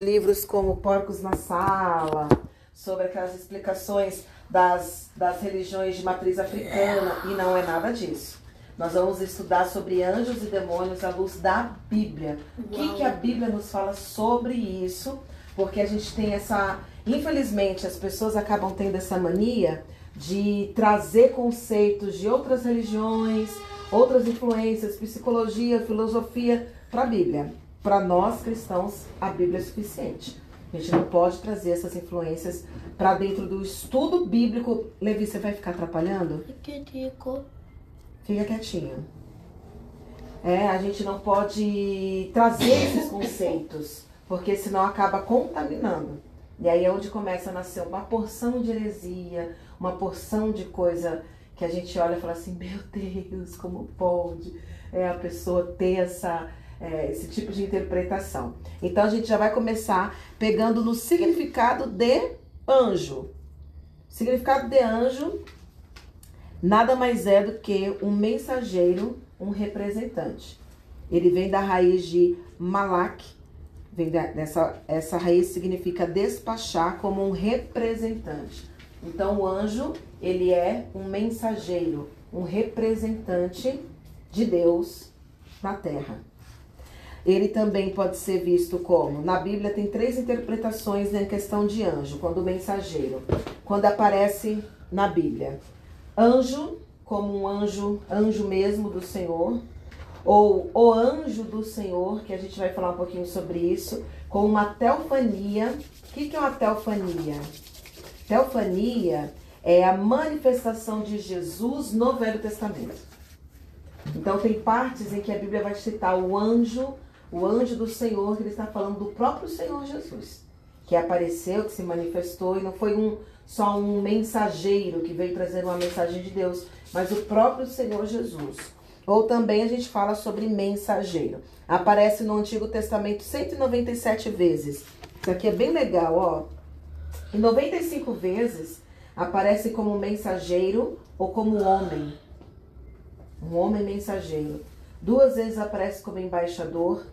Livros como Porcos na Sala, sobre aquelas explicações das religiões de matriz africana, e não é nada disso. Nós vamos estudar sobre anjos e demônios à luz da Bíblia. O que a Bíblia nos fala sobre isso? Porque a gente tem essa... Infelizmente, as pessoas acabam tendo essa mania de trazer conceitos de outras religiões, outras influências, psicologia, filosofia para a Bíblia. Para nós cristãos, a Bíblia é suficiente. A gente não pode trazer essas influências para dentro do estudo bíblico. Levi, você vai ficar atrapalhando? Fica quietinho. A gente não pode trazer esses conceitos, porque senão acaba contaminando. E aí é onde começa a nascer uma porção de heresia, uma porção de coisa que a gente olha e fala assim, meu Deus, como pode a pessoa ter esse tipo de interpretação. Então a gente já vai começar pegando no significado de anjo. Significado de anjo nada mais é do que um mensageiro, um representante. Ele vem da raiz de malak, essa raiz significa despachar, como um representante. Então o anjo, ele é um mensageiro, um representante de Deus na terra. Ele também pode ser visto como, na Bíblia tem 3 interpretações em questão de anjo, quando mensageiro, quando aparece na Bíblia. Anjo, como um anjo mesmo do Senhor, ou o anjo do Senhor, que a gente vai falar um pouquinho sobre isso, com uma teofania. O que é uma teofania? Teofania é a manifestação de Jesus no Velho Testamento. Então tem partes em que a Bíblia vai citar o anjo do Senhor, que ele está falando do próprio Senhor Jesus, que apareceu, que se manifestou, e não foi só um mensageiro que veio trazer uma mensagem de Deus, mas o próprio Senhor Jesus. Ou também a gente fala sobre mensageiro. Aparece no Antigo Testamento 197 vezes. Isso aqui é bem legal, ó. E 95 vezes aparece como mensageiro ou como homem. Um homem mensageiro. 2 vezes aparece como embaixador.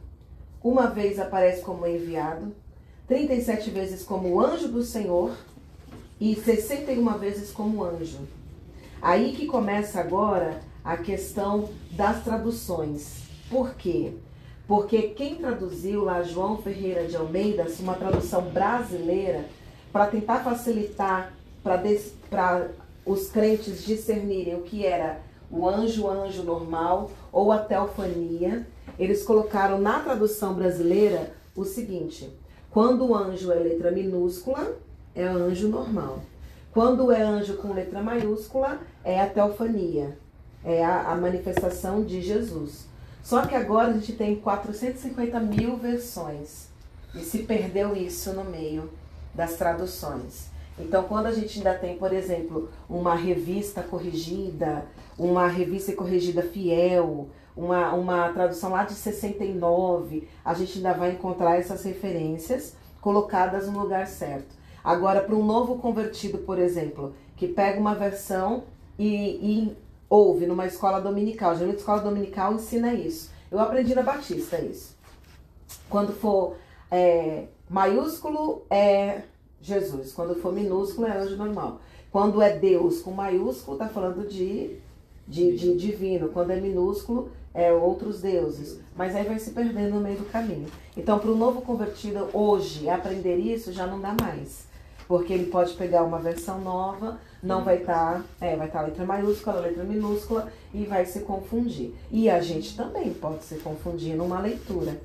1 vez aparece como enviado. 37 vezes como anjo do Senhor. E 61 vezes como anjo. Aí que começa agora a questão das traduções. Por quê? Porque quem traduziu lá, João Ferreira de Almeida, uma tradução brasileira, para tentar facilitar para os crentes discernirem o que era o anjo normal ou a teofania, eles colocaram na tradução brasileira o seguinte: quando o anjo é letra minúscula, é anjo normal. Quando é anjo com letra maiúscula, é a teofania, é a manifestação de Jesus. Só que agora a gente tem 450 mil versões e se perdeu isso no meio das traduções. Então, quando a gente ainda tem, por exemplo, uma revista corrigida fiel, uma tradução lá de 69, a gente ainda vai encontrar essas referências colocadas no lugar certo. Agora, para um novo convertido, por exemplo, que pega uma versão e ouve numa escola dominical, geralmente a escola dominical ensina isso. Eu aprendi na Batista isso. Quando for maiúsculo é Jesus, quando for minúsculo é anjo normal. Quando é Deus com maiúsculo, está falando de divino. Quando é minúsculo, é outros deuses. Mas aí vai se perdendo no meio do caminho. Então, para o novo convertido, hoje, aprender isso já não dá mais. Porque ele pode pegar uma versão nova, não vai estar a letra maiúscula, a letra minúscula, e vai se confundir. E a gente também pode se confundir numa leitura,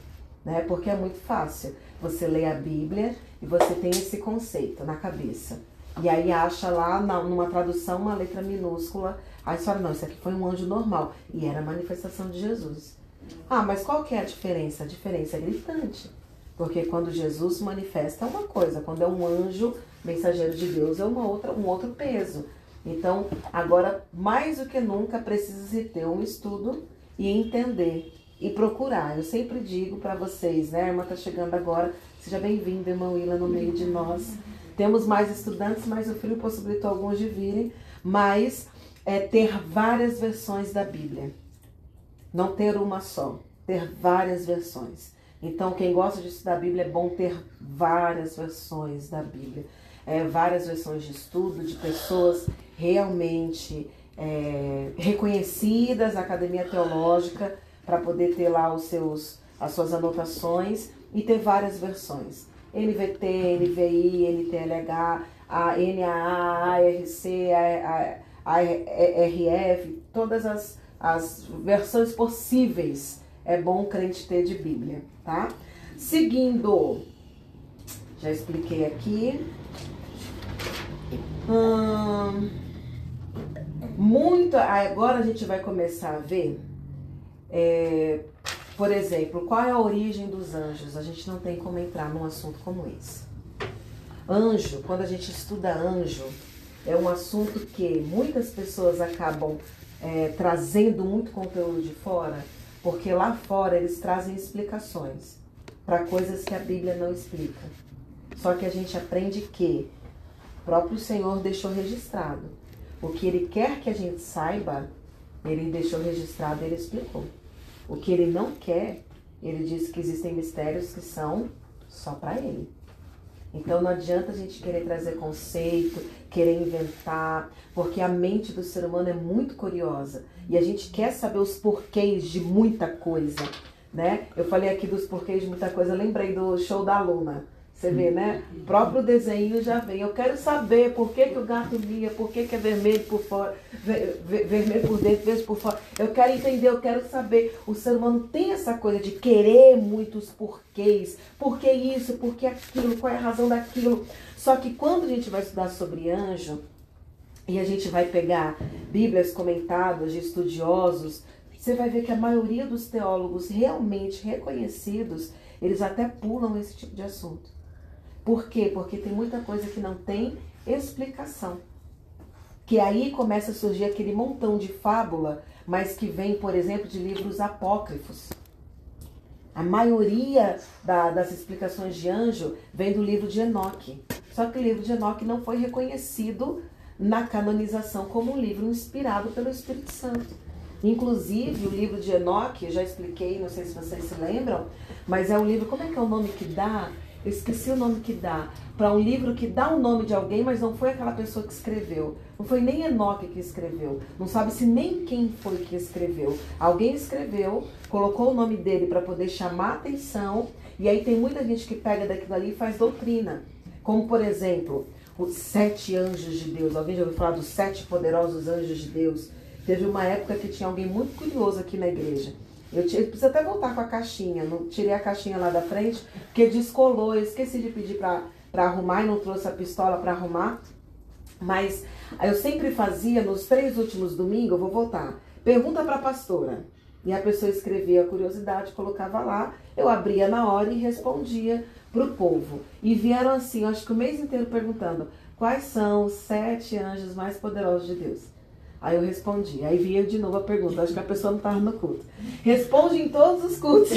né? Porque é muito fácil. Você lê a Bíblia e você tem esse conceito na cabeça. E aí acha lá numa tradução uma letra minúscula. Aí você fala, não, isso aqui foi um anjo normal. E era a manifestação de Jesus. Ah, mas qual que é a diferença? A diferença é gritante. Porque quando Jesus se manifesta é uma coisa. Quando é um anjo mensageiro de Deus é um outro peso. Então, agora, mais do que nunca, precisa ter um estudo e entender. E procurar. Eu sempre digo para vocês, né? A irmã está chegando agora. Seja bem-vinda, irmã Willa, no meio de nós. Temos mais estudantes, mas o frio possibilitou alguns de virem. Mas ter várias versões da Bíblia. Não ter uma só. Ter várias versões. Então, quem gosta de estudar a Bíblia, é bom ter várias versões da Bíblia. Várias versões de estudo de pessoas realmente reconhecidas na academia teológica, para poder ter lá as suas anotações e ter várias versões. NVT, NVI, NTLH, a NAA, ARC, ARF, todas as versões possíveis é bom o crente ter de Bíblia, tá? Seguindo, já expliquei aqui. Agora a gente vai começar a ver, por exemplo, qual é a origem dos anjos? A gente não tem como entrar num assunto como esse. Anjo, quando a gente estuda anjo, é um assunto que muitas pessoas acabam trazendo muito conteúdo de fora, porque lá fora eles trazem explicações para coisas que a Bíblia não explica. Só que a gente aprende que o próprio Senhor deixou registrado. O que Ele quer que a gente saiba, Ele deixou registrado e Ele explicou. O que Ele não quer, Ele disse que existem mistérios que são só para Ele. Então não adianta a gente querer trazer conceito, querer inventar, porque a mente do ser humano é muito curiosa e a gente quer saber os porquês de muita coisa, né? Eu falei aqui dos porquês de muita coisa, eu lembrei do show da Luna. Você vê, né? O próprio desenho já vem. Eu quero saber por que o gato mia, por que é vermelho por fora, vermelho por dentro, verde por fora. Eu quero entender, eu quero saber. O ser humano tem essa coisa de querer muitos porquês. Por que isso, por que aquilo, qual é a razão daquilo. Só que quando a gente vai estudar sobre anjo, e a gente vai pegar bíblias comentadas de estudiosos, você vai ver que a maioria dos teólogos realmente reconhecidos, eles até pulam esse tipo de assunto. Por quê? Porque tem muita coisa que não tem explicação. Que aí começa a surgir aquele montão de fábula, mas que vem, por exemplo, de livros apócrifos. A maioria das explicações de anjo vem do livro de Enoque. Só que o livro de Enoque não foi reconhecido na canonização como um livro inspirado pelo Espírito Santo. Inclusive, o livro de Enoque, eu já expliquei, não sei se vocês se lembram, mas é um livro, como é que é o nome que dá? Eu esqueci o nome que dá. Para um livro que dá o nome de alguém, mas não foi aquela pessoa que escreveu. Não foi nem Enoque que escreveu. Não sabe-se nem quem foi que escreveu. Alguém escreveu, colocou o nome dele para poder chamar a atenção, e aí tem muita gente que pega daquilo ali e faz doutrina. Como, por exemplo, os 7 anjos de Deus. Alguém já ouviu falar dos 7 poderosos anjos de Deus? Teve uma época que tinha alguém muito curioso aqui na igreja. Eu preciso até voltar com a caixinha. Não tirei a caixinha lá da frente, porque descolou. Eu esqueci de pedir para arrumar e não trouxe a pistola para arrumar. Mas eu sempre fazia, nos 3 últimos domingos, eu vou voltar. Pergunta para a pastora. E a pessoa escrevia a curiosidade, colocava lá. Eu abria na hora e respondia para o povo. E vieram assim, acho que o mês inteiro perguntando, quais são os 7 anjos mais poderosos de Deus? Aí eu respondi. Aí vinha de novo a pergunta. Acho que a pessoa não estava no culto. Responde em todos os cultos.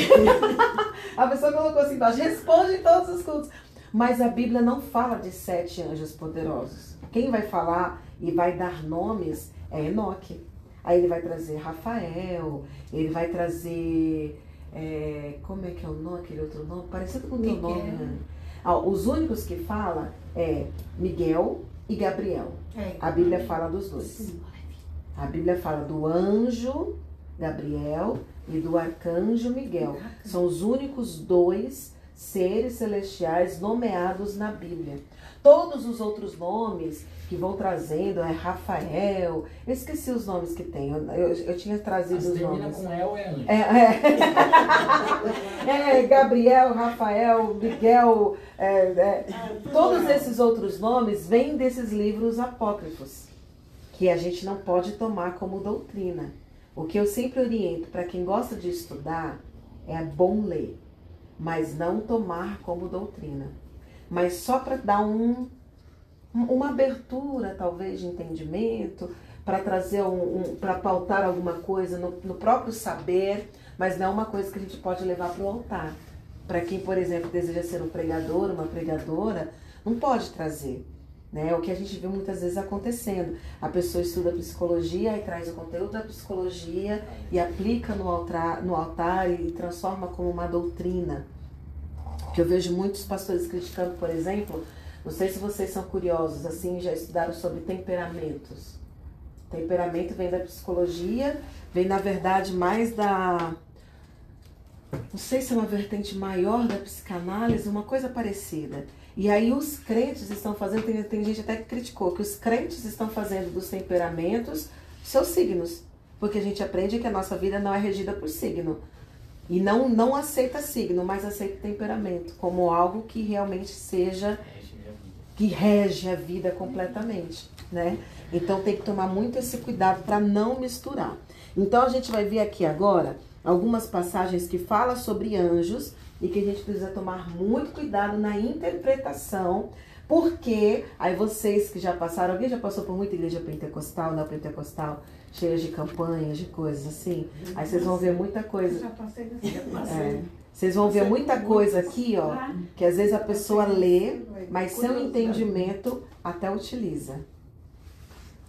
A pessoa colocou assim embaixo. Responde em todos os cultos. Mas a Bíblia não fala de 7 anjos poderosos. Quem vai falar e vai dar nomes é Enoque. Aí ele vai trazer Rafael. Ele vai trazer... como é que é o nome? Aquele outro nome? Parecido com o teu nome, né? Os únicos que fala é Miguel e Gabriel. A Bíblia fala dos dois. Sim. A Bíblia fala do anjo Gabriel e do arcanjo Miguel. São os únicos 2 seres celestiais nomeados na Bíblia. Todos os outros nomes que vão trazendo é Rafael. Eu esqueci os nomes que tem. Eu tinha trazido os nomes. Com El é anjo. Gabriel, Rafael, Miguel. Todos esses outros nomes vêm desses livros apócrifos, que a gente não pode tomar como doutrina. O que eu sempre oriento para quem gosta de estudar é bom ler, mas não tomar como doutrina. Mas só para dar uma abertura, talvez, de entendimento, para trazer para pautar alguma coisa no próprio saber, mas não é uma coisa que a gente pode levar para o altar. Para quem, por exemplo, deseja ser um pregador, uma pregadora, não pode trazer. Né? É o que a gente vê muitas vezes acontecendo. A pessoa estuda psicologia e traz o conteúdo da psicologia e aplica no altar e transforma como uma doutrina. Que eu vejo muitos pastores criticando, por exemplo, não sei se vocês são curiosos, assim, já estudaram sobre temperamentos. Temperamento vem da psicologia, vem na verdade mais da... Não sei se é uma vertente maior da psicanálise, uma coisa parecida. E aí os crentes estão fazendo, tem gente até que criticou, que os crentes estão fazendo dos temperamentos seus signos. Porque a gente aprende que a nossa vida não é regida por signo. E não aceita signo, mas aceita temperamento, como algo que realmente seja, que rege a vida completamente, né? Então tem que tomar muito esse cuidado para não misturar. Então a gente vai ver aqui agora algumas passagens que falam sobre anjos e que a gente precisa tomar muito cuidado na interpretação, porque aí vocês que já passaram, alguém já passou por muita igreja pentecostal, neopentecostal, cheia de campanhas, de coisas assim, aí vocês vão ver muita coisa. Já passei desse, já passei. Vocês vão ver muita coisa aqui, ó, que às vezes a pessoa lê, mas sem entendimento até utiliza.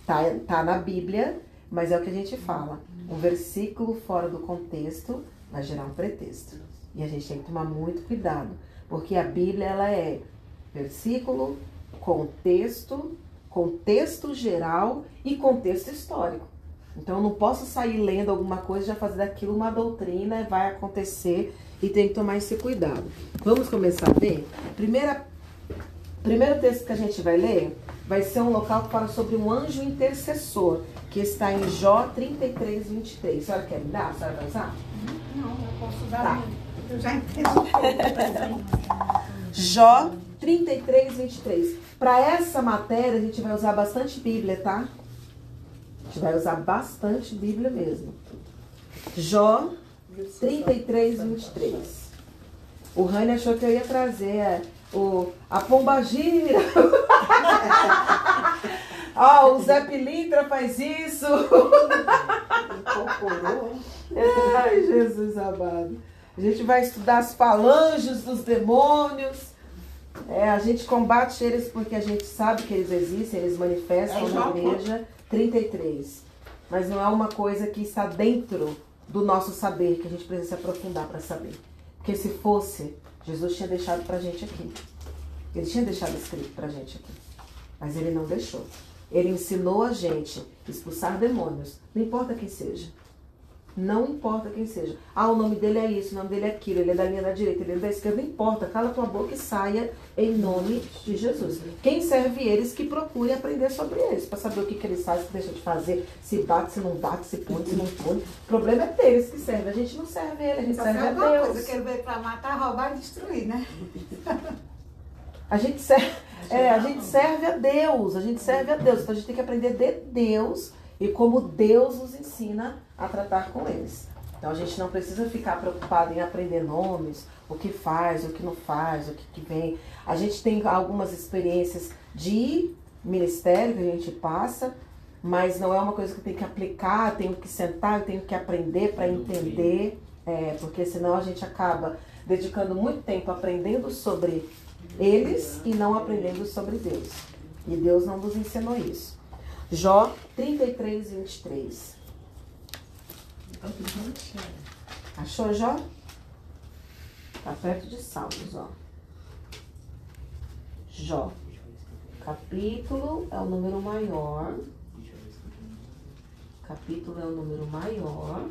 Tá na Bíblia, mas é o que a gente fala. Um versículo fora do contexto vai gerar um pretexto. E a gente tem que tomar muito cuidado, porque a Bíblia ela é versículo, contexto, contexto geral e contexto histórico. Então eu não posso sair lendo alguma coisa e já fazer daquilo uma doutrina, vai acontecer e tem que tomar esse cuidado. Vamos começar a ver? Primeiro texto que a gente vai ler vai ser um local que fala sobre um anjo intercessor, que está em Jó 33, 23. A senhora quer me dar? A senhora vai usar? Não, eu posso usar. Tá. Eu já entendo. Jó 33, 23. Para essa matéria a gente vai usar bastante Bíblia, tá? A gente vai usar bastante Bíblia mesmo. Jó 33, 23. O Rani achou que eu ia trazer a pombagira. Ó, o Zé Pilintra faz isso. Incorporou. Ai, Jesus amado. A gente vai estudar as falanges dos demônios. A gente combate eles porque a gente sabe que eles existem, eles manifestam na igreja. 33. Mas não é uma coisa que está dentro do nosso saber, que a gente precisa se aprofundar para saber. Porque se fosse, Jesus tinha deixado pra gente aqui. Ele tinha deixado escrito pra gente aqui. Mas ele não deixou. Ele ensinou a gente a expulsar demônios. Não importa quem seja. Não importa quem seja. Ah, o nome dele é isso, o nome dele é aquilo, ele é da linha da direita, ele é da esquerda. Não importa, cala tua boca e saia em nome de Jesus. Quem serve eles, que procure aprender sobre eles, para saber o que eles fazem, o que deixa de fazer, se bate, se não bate, se põe, se não põe. O problema é deles que serve. A gente não serve ele, a gente serve a Deus. Coisa que ele veio para matar, roubar e destruir, né? A gente serve a Deus, a gente serve a Deus. Então a gente tem que aprender de Deus e como Deus nos ensina a tratar com eles. Então a gente não precisa ficar preocupado em aprender nomes, o que faz, o que não faz, o que vem. A gente tem algumas experiências de ministério que a gente passa, mas não é uma coisa que eu tenho que aplicar, eu tenho que sentar, eu tenho que aprender para entender, porque senão a gente acaba dedicando muito tempo aprendendo sobre eles e não aprendendo sobre Deus. E Deus não nos ensinou isso. Jó 33, 23. Achou, Jó? Tá perto de Salmos, ó. Jó. Capítulo é o número maior. Capítulo é o número maior.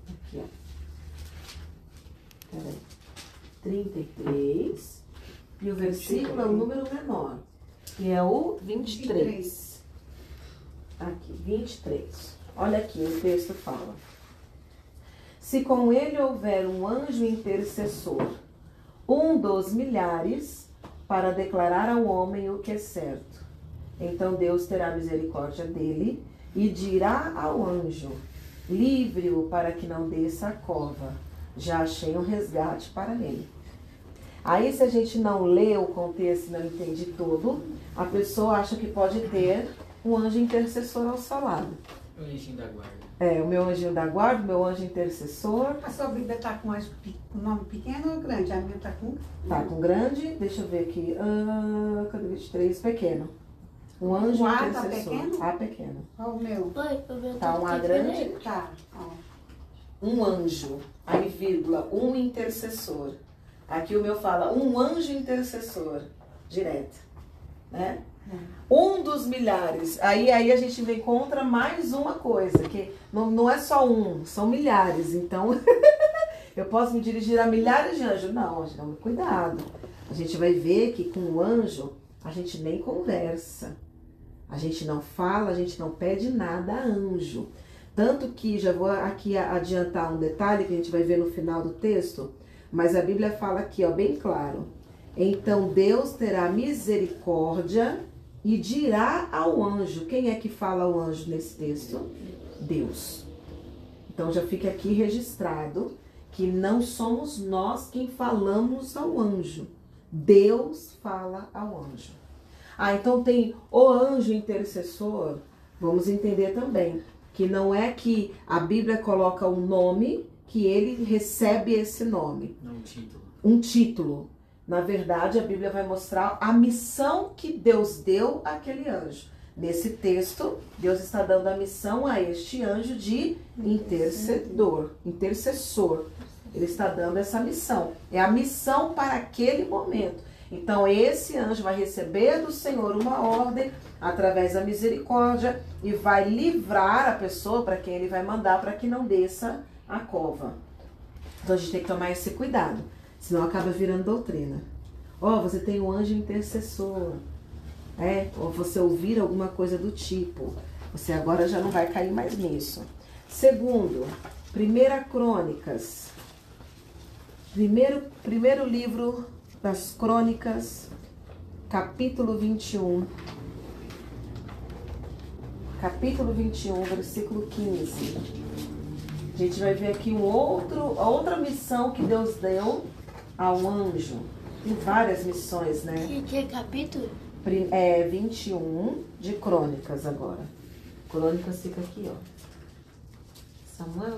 Aqui, ó. Peraí. 33. E o versículo é o número menor, que é o 23. Aqui, 23. Olha aqui, o texto fala. Se com ele houver um anjo intercessor, um dos milhares, para declarar ao homem o que é certo, então Deus terá misericórdia dele e dirá ao anjo, livre-o para que não desça a cova, já achei um resgate para ele. Aí, se a gente não lê o contexto e não entende tudo, a pessoa acha que pode ter um anjo intercessor ao seu lado. O anjinho da guarda. O meu anjinho da guarda, o meu anjo intercessor. A sua Bíblia está com um nome pequeno ou grande? A minha está com... Tá com grande, deixa eu ver aqui. Cadê 23? Pequeno. Um anjo O A tá intercessor. pequeno? A pequeno. Olha o meu. Tá um A grande. Tá, ó. um anjo, aí vírgula, um intercessor. Aqui o meu fala, um anjo intercessor, direto, né? Um dos milhares. Aí a gente encontra mais uma coisa, que não é só um, são milhares. Então, eu posso me dirigir a milhares de anjos? Não, cuidado. A gente vai ver que com o anjo, a gente nem conversa. A gente não fala, a gente não pede nada a anjo. Tanto que, já vou aqui adiantar um detalhe que a gente vai ver no final do texto, mas a Bíblia fala aqui, ó, bem claro. Então Deus terá misericórdia e dirá ao anjo. Quem é que fala ao anjo nesse texto? Deus. Então já fica aqui registrado que não somos nós quem falamos ao anjo. Deus fala ao anjo. Então tem o anjo intercessor. Vamos entender também que não é que a Bíblia coloca um nome, que ele recebe esse nome. Não, um título. Um título. Na verdade, a Bíblia vai mostrar a missão que Deus deu àquele anjo. Nesse texto, Deus está dando a missão a este anjo de intercessor. Ele está dando essa missão. É a missão para aquele momento. Então, esse anjo vai receber do Senhor uma ordem através da misericórdia e vai livrar a pessoa para quem ele vai mandar para que não desça a cova. Então, a gente tem que tomar esse cuidado. Senão acaba virando doutrina. Você tem um anjo intercessor. Ou você ouvir alguma coisa do tipo. Você agora já não vai cair mais nisso. Segundo, 1 Crônicas. Primeiro livro das Crônicas, capítulo 21. Capítulo 21, versículo 15. A gente vai ver aqui outra missão que Deus deu ao anjo. Tem várias missões, né? Que capítulo? 21 de Crônicas agora. Crônicas fica aqui, ó.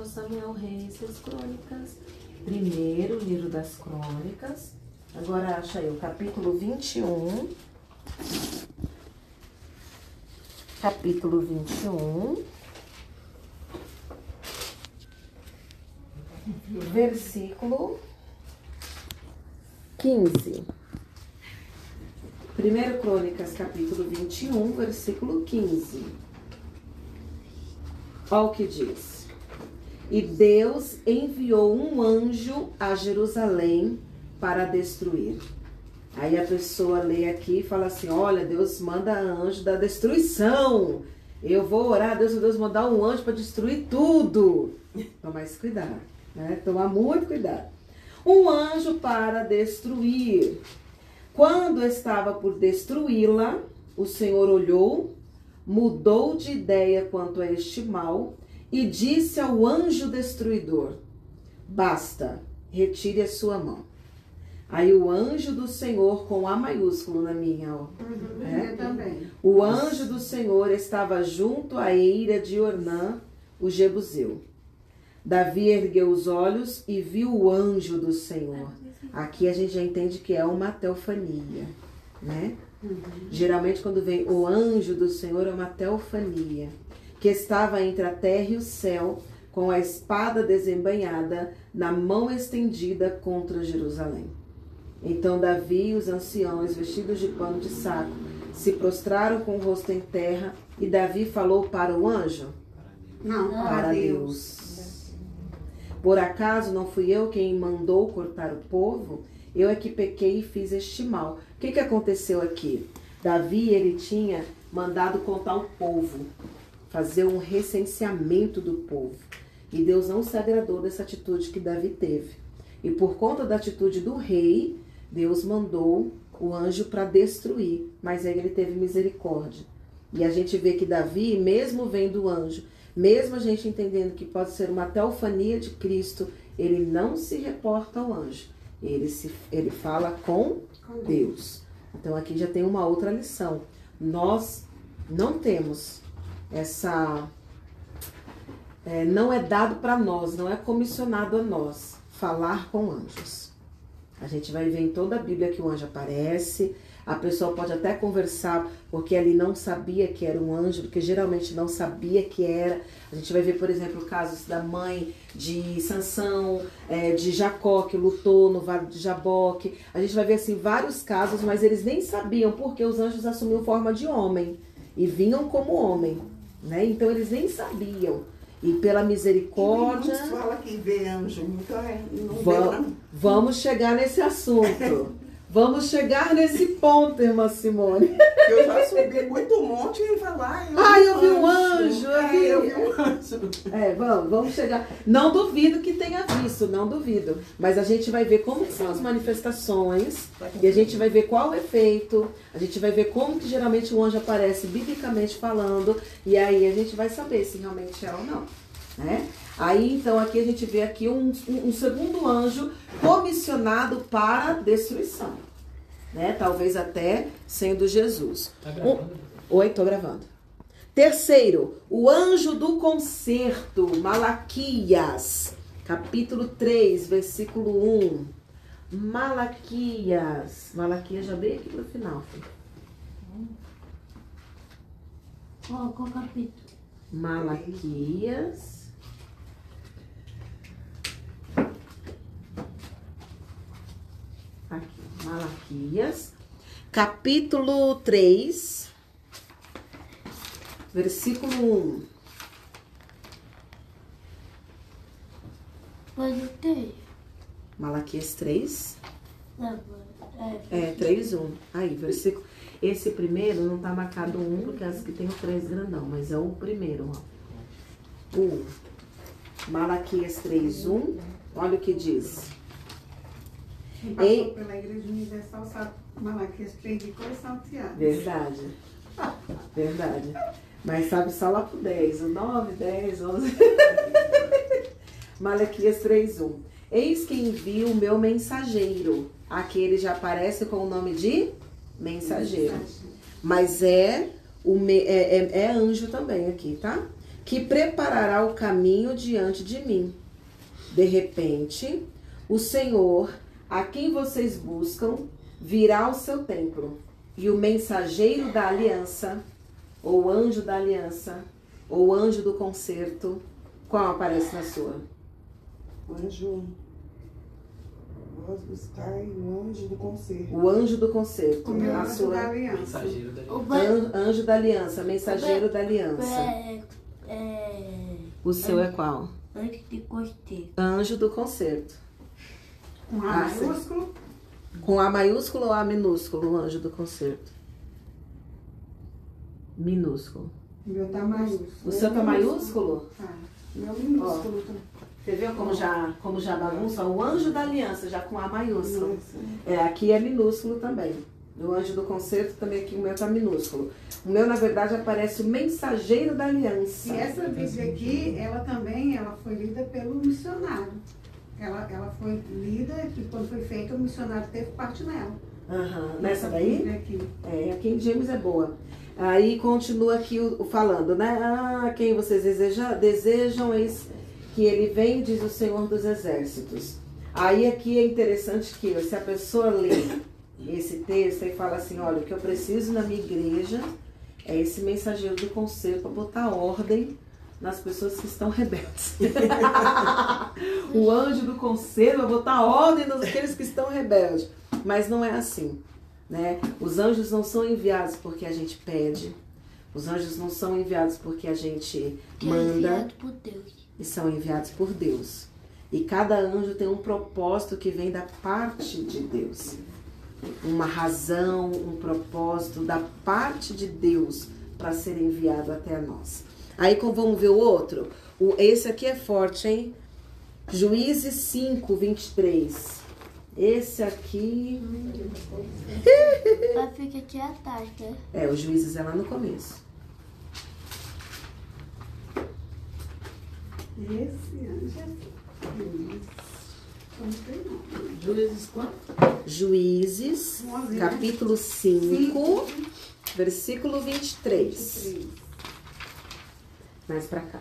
Samuel, Reis, as Crônicas. Primeiro livro das Crônicas. Agora acha aí o capítulo 21. Capítulo 21. Versículo 15. 1 Crônicas, capítulo 21, versículo 15. Olha o que diz. E Deus enviou um anjo a Jerusalém para destruir. Aí a pessoa lê aqui e fala assim, olha, Deus manda anjo da destruição. Eu vou orar, Deus mandar um anjo para destruir tudo. Tomar esse cuidado, né? Tomar muito cuidado. Um anjo para destruir. Quando estava por destruí-la, o Senhor olhou, mudou de ideia quanto a este mal e disse ao anjo destruidor, basta, retire a sua mão. Aí o anjo do Senhor, com A maiúsculo na minha, ó. Eu também. O anjo do Senhor estava junto à eira de Ornã, o Jebuseu. Davi ergueu os olhos e viu o anjo do Senhor. Aqui a gente já entende que é uma teofania, né? Geralmente quando vem o anjo do Senhor é uma teofania, que estava entre a terra e o céu, com a espada desembainhada na mão estendida contra Jerusalém. Então Davi e os anciãos, vestidos de pano de saco, se prostraram com o rosto em terra, e Davi falou para o anjo? Não, Para Deus. Por acaso não fui eu quem mandou cortar o povo? Eu é que pequei e fiz este mal. O que aconteceu aqui? Davi, ele tinha mandado contar o povo, fazer um recenseamento do povo. E Deus não se agradou dessa atitude que Davi teve. E por conta da atitude do rei, Deus mandou o anjo para destruir. Mas aí ele teve misericórdia. E a gente vê que Davi, mesmo vendo o anjo, mesmo a gente entendendo que pode ser uma teofania de Cristo, ele não se reporta ao anjo. Ele fala com Deus. Então aqui já tem uma outra lição. Nós não temos essa... não é dado para nós, não é comissionado a nós falar com anjos. A gente vai ver em toda a Bíblia que o anjo aparece. A pessoa pode até conversar, porque ele não sabia que era um anjo, porque geralmente não sabia que era. A gente vai ver, por exemplo, casos da mãe de Sansão, de Jacó, que lutou no Vale de Jaboque. A gente vai ver, assim, vários casos, mas eles nem sabiam, porque os anjos assumiam forma de homem e vinham como homem, né? Então, eles nem sabiam. E pela misericórdia... Muitos falam que vê anjo, então não vê não. Vamos chegar nesse assunto. Vamos chegar nesse ponto, irmã Simone. Eu já subi muito monte e falar. Eu vi um anjo. Eu vi um anjo. Vamos chegar. Não duvido que tenha visto, não duvido. Mas a gente vai ver como que são as manifestações. E a gente vai ver qual o efeito. A gente vai ver como que geralmente o anjo aparece biblicamente falando. E aí a gente vai saber se realmente é ou não. Né? Aí, então, aqui a gente vê aqui um segundo anjo comissionado para destruição, né? Talvez até sendo Jesus. Tá gravando? Oi, tô gravando. Terceiro, o anjo do concerto, Malaquias, capítulo 3, versículo 1. Malaquias, já bem aqui pro final. Qual capítulo? Malaquias. Aqui, Malaquias, capítulo 3, versículo 1. Pode ter. Malaquias 3, Não, 3, 1. Aí, versículo. Esse primeiro não tá marcado 1, porque as que tem o 3 grandão, mas é o primeiro, ó. O Malaquias 3, 1. Olha o que diz. Quem passou pela Igreja Universal sabe Malaquias 3 de cor e salteado. Verdade. Verdade. Mas sabe só lá pro 10, o 9, 10, 11. Malaquias 3, 1. Eis que envio o meu mensageiro. Aqui ele já aparece com o nome de mensageiro. Mas é anjo também aqui, tá? Que preparará o caminho diante de mim. De repente, o Senhor, a quem vocês buscam, virá ao seu templo. E o mensageiro da aliança, ou anjo da aliança, ou anjo do concerto, qual aparece na sua? O anjo. Vós buscai o anjo do concerto. O anjo do concerto. O meu Na anjo sua... da aliança. Mensageiro da Anjo da aliança, mensageiro da aliança. O seu é qual? Antes de concerto. Anjo do concerto. Com A maiúsculo. Com A maiúsculo ou A minúsculo, o anjo do concerto? Minúsculo. O meu tá maiúsculo. O seu tá maiúsculo? Tá. Meu minúsculo. Você viu como já bagunça? O anjo da aliança, já com A maiúsculo. Aqui é minúsculo também. O anjo do concerto também aqui, o meu tá minúsculo. O meu, na verdade, aparece o mensageiro da aliança. E essa Bíblia aqui, ela foi lida pelo missionário. Ela foi lida e quando foi feita, o missionário teve parte nela. Nessa Essa daí? Bíblia aqui. A King James é boa. Aí continua aqui falando, né? Quem vocês desejam, eis que ele vem, diz o Senhor dos Exércitos. Aí aqui é interessante que se a pessoa lê esse texto e fala assim, olha, o que eu preciso na minha igreja é esse mensageiro do conselho para botar ordem nas pessoas que estão rebeldes. O anjo do conselho vai botar ordem naqueles que estão rebeldes. Mas não é assim, né? Os anjos não são enviados porque a gente pede. Os anjos não são enviados porque a gente manda. Enviado por Deus. E são enviados por Deus. E cada anjo tem um propósito que vem da parte de Deus. Uma razão, um propósito da parte de Deus para ser enviado até nós. Aí vamos ver o outro? Esse aqui é forte, hein? Juízes 5, 23. Esse aqui... Fica aqui atrás, né? O Juízes é lá no começo. Esse anjo é Juízes quanto? Juízes, capítulo 5, versículo 23. Mais pra cá.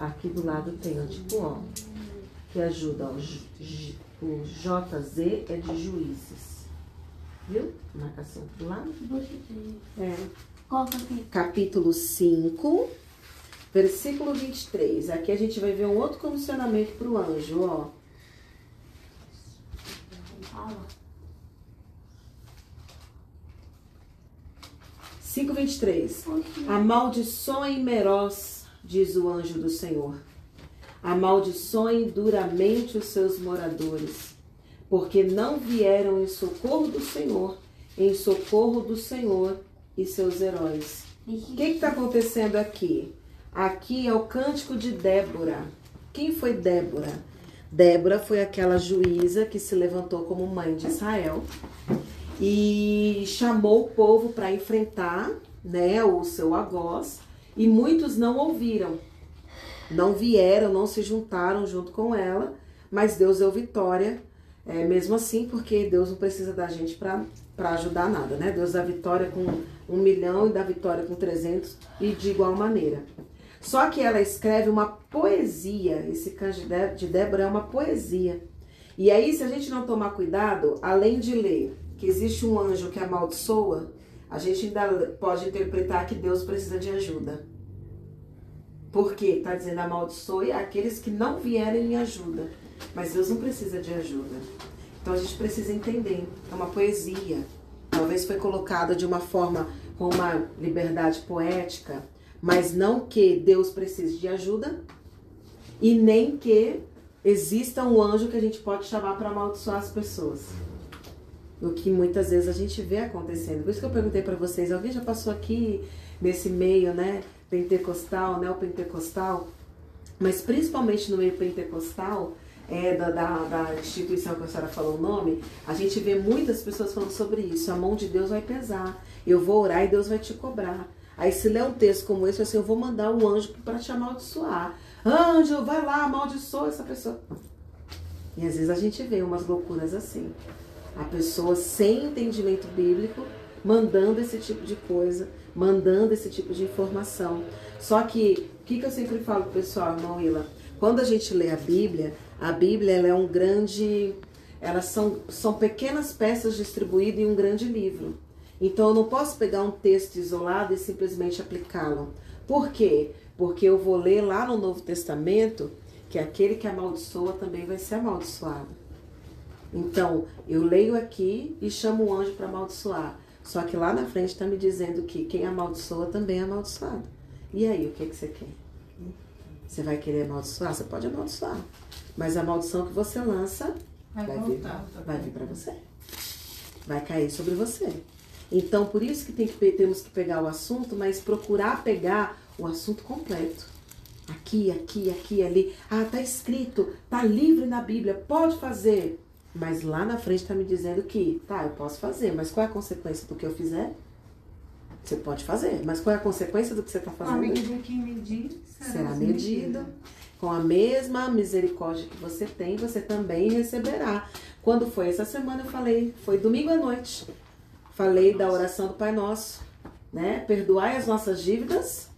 Aqui do lado tem, ó, tipo, ó. que ajuda. Ó, o JZ é de juízes. Viu? Marcação do lado. Você tem. É. Qual capítulo? Capítulo 5, versículo 23. Aqui a gente vai ver um outro comissionamento para o anjo, ó. Fala. 5:23. Amaldiçoem Merós, diz o anjo do Senhor. Amaldiçoem duramente os seus moradores, porque não vieram em socorro do Senhor e seus heróis. O que está acontecendo aqui? Aqui é o cântico de Débora. Quem foi Débora? Débora foi aquela juíza que se levantou como mãe de Israel e chamou o povo para enfrentar, né, o seu algoz, e muitos não ouviram, não vieram, não se juntaram junto com ela, mas Deus deu vitória, mesmo assim, porque Deus não precisa da gente para ajudar nada, né? Deus dá vitória com 1 milhão e dá vitória com 300 e de igual maneira. Só que ela escreve uma poesia, esse cântico de Débora é uma poesia. E aí, se a gente não tomar cuidado, além de ler que existe um anjo que amaldiçoa, a gente ainda pode interpretar que Deus precisa de ajuda. Por quê? Está dizendo amaldiçoe aqueles que não vierem em ajuda. Mas Deus não precisa de ajuda. Então a gente precisa entender. É uma poesia. Talvez foi colocada de uma forma com uma liberdade poética, mas não que Deus precise de ajuda e nem que exista um anjo que a gente pode chamar para amaldiçoar as pessoas. O que muitas vezes a gente vê acontecendo. Por isso que eu perguntei para vocês, alguém já passou aqui nesse meio, né, pentecostal, neopentecostal, mas principalmente no meio pentecostal, da instituição que a senhora falou o nome, a gente vê muitas pessoas falando sobre isso. A mão de Deus vai pesar, eu vou orar e Deus vai te cobrar. Aí se lê um texto como esse, assim, eu vou mandar um anjo para te amaldiçoar. Anjo, vai lá, amaldiçoa essa pessoa. E às vezes a gente vê umas loucuras assim. A pessoa sem entendimento bíblico, mandando esse tipo de coisa, mandando esse tipo de informação. Só que, o que eu sempre falo pro pessoal, irmão Willa? Quando a gente lê a Bíblia ela é um grande... Elas são pequenas peças distribuídas em um grande livro. Então eu não posso pegar um texto isolado e simplesmente aplicá-lo. Por quê? Porque eu vou ler lá no Novo Testamento que aquele que amaldiçoa também vai ser amaldiçoado. Então, eu leio aqui e chamo o anjo para amaldiçoar. Só que lá na frente está me dizendo que quem amaldiçoa também é amaldiçoado. E aí, o que você quer? Você vai querer amaldiçoar? Você pode amaldiçoar. Mas a maldição que você lança vai vir para você. Vai cair sobre você. Então, por isso que temos que pegar o assunto, mas procurar pegar o assunto completo. Aqui, ali. Ah, tá escrito, tá livre na Bíblia, pode fazer. Mas lá na frente está me dizendo que, tá, eu posso fazer, mas qual é a consequência do que eu fizer? Você pode fazer, mas qual é a consequência do que você está fazendo? A medida que medir será medido. Com a mesma misericórdia que você tem, você também receberá. Quando foi essa semana, eu falei, foi domingo à noite. Falei da oração do Pai Nosso, né? Perdoai as nossas dívidas,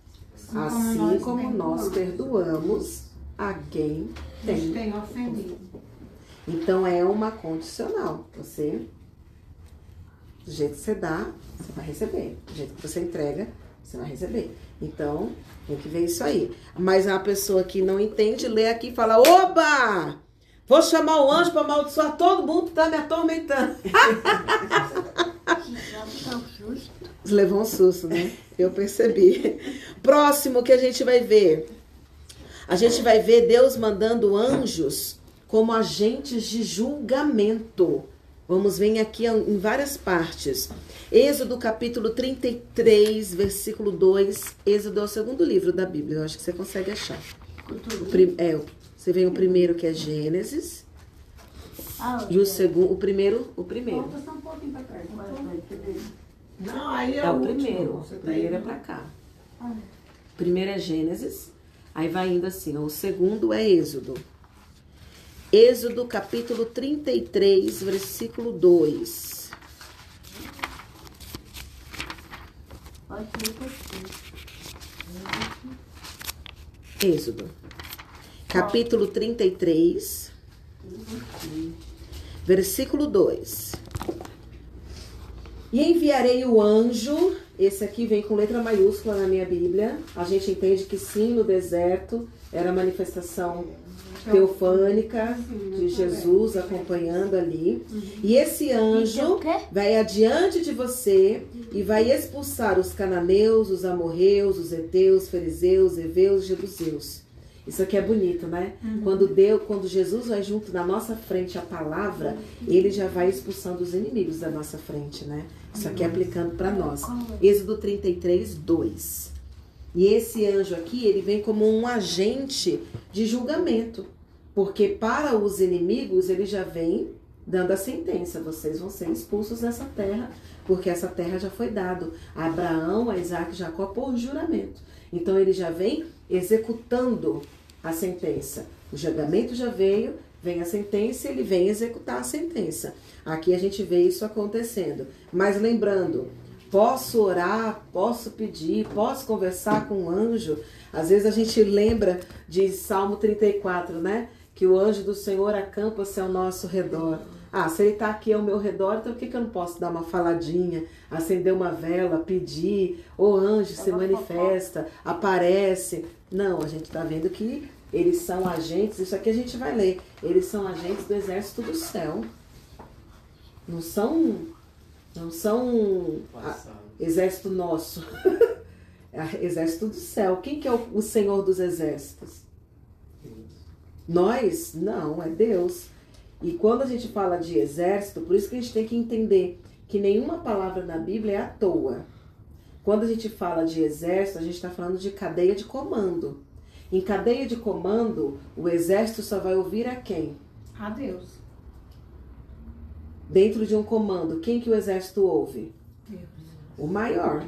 assim como nós perdoamos a quem tem ofendido. Então é uma condicional. Você, do jeito que você dá, você vai receber. Do jeito que você entrega, você vai receber. Então, tem que ver isso aí. Mas a pessoa que não entende, lê aqui e fala, oba! Vou chamar o anjo para amaldiçoar todo mundo que tá me atormentando. Levou um susto, né? Eu percebi. Próximo que a gente vai ver. A gente vai ver Deus mandando anjos como agentes de julgamento. Vamos ver aqui em várias partes. Êxodo capítulo 33, versículo 2. Êxodo é o segundo livro da Bíblia. Eu acho que você consegue achar. Você vê o primeiro que é Gênesis. E o segundo, o primeiro. Volta só um pouquinho pra trás. Não, aí É o último. primeiro. Você O tá primeiro é indo. pra cá. O primeiro é Gênesis. Aí vai indo assim. O segundo é Êxodo. Êxodo capítulo 33, versículo 2. Êxodo. capítulo 33, versículo 2. E enviarei o anjo, esse aqui vem com letra maiúscula na minha Bíblia. A gente entende que sim, no deserto era a manifestação teofânica de Jesus acompanhando ali. E esse anjo vai adiante de você e vai expulsar os cananeus, os amorreus, os heteus, fariseus, heveus, jebuseus. Isso aqui é bonito, né? Quando Jesus vai junto na nossa frente a palavra, ele já vai expulsando os inimigos da nossa frente, né? Isso aqui é aplicando para nós. Êxodo 33, 2. E esse anjo aqui, ele vem como um agente de julgamento. Porque para os inimigos, ele já vem dando a sentença. Vocês vão ser expulsos dessa terra, porque essa terra já foi dada a Abraão, a Isaac e Jacó por juramento. Então ele já vem executando a sentença. O julgamento já veio, vem a sentença e ele vem executar a sentença. Aqui a gente vê isso acontecendo. Mas lembrando, posso orar, posso pedir, posso conversar com um anjo. Às vezes a gente lembra de Salmo 34, né? Que o anjo do Senhor acampa-se ao nosso redor. Ah, se ele está aqui ao meu redor, então por que eu não posso dar uma faladinha, acender uma vela, pedir, ô anjo se manifesta, aparece? Não, a gente está vendo que eles são agentes, isso aqui a gente vai ler, eles são agentes do exército do céu. Não são exército nosso, é exército do céu. Quem que é o Senhor dos exércitos? Nós? Não, é Deus. E quando a gente fala de exército, por isso que a gente tem que entender que nenhuma palavra na Bíblia é à toa. Quando a gente fala de exército, a gente está falando de cadeia de comando. Em cadeia de comando, o exército só vai ouvir a quem? A Deus. Dentro de um comando, quem que o exército ouve? Deus. O maior.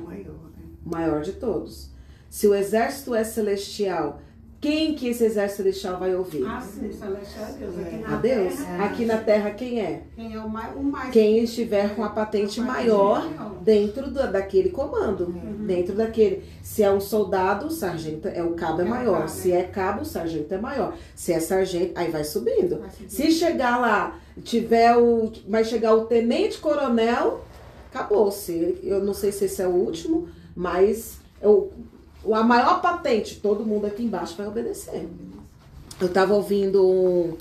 O maior de todos. Se o exército é celestial, quem que esse exército celestial vai ouvir? Ah, sim, celestial é Deus. Aqui A na Deus? terra, Aqui na terra quem é? quem é o mais Quem estiver com a patente maior dentro daquele comando. Dentro daquele. Se é um soldado, o sargento o cabo é maior. Se é cabo, o sargento é maior. Se é sargento, aí vai subindo. Se chegar lá, vai chegar o tenente coronel, acabou-se. Eu não sei se esse é o último, mas a maior patente, todo mundo aqui embaixo vai obedecer. Eu estava ouvindo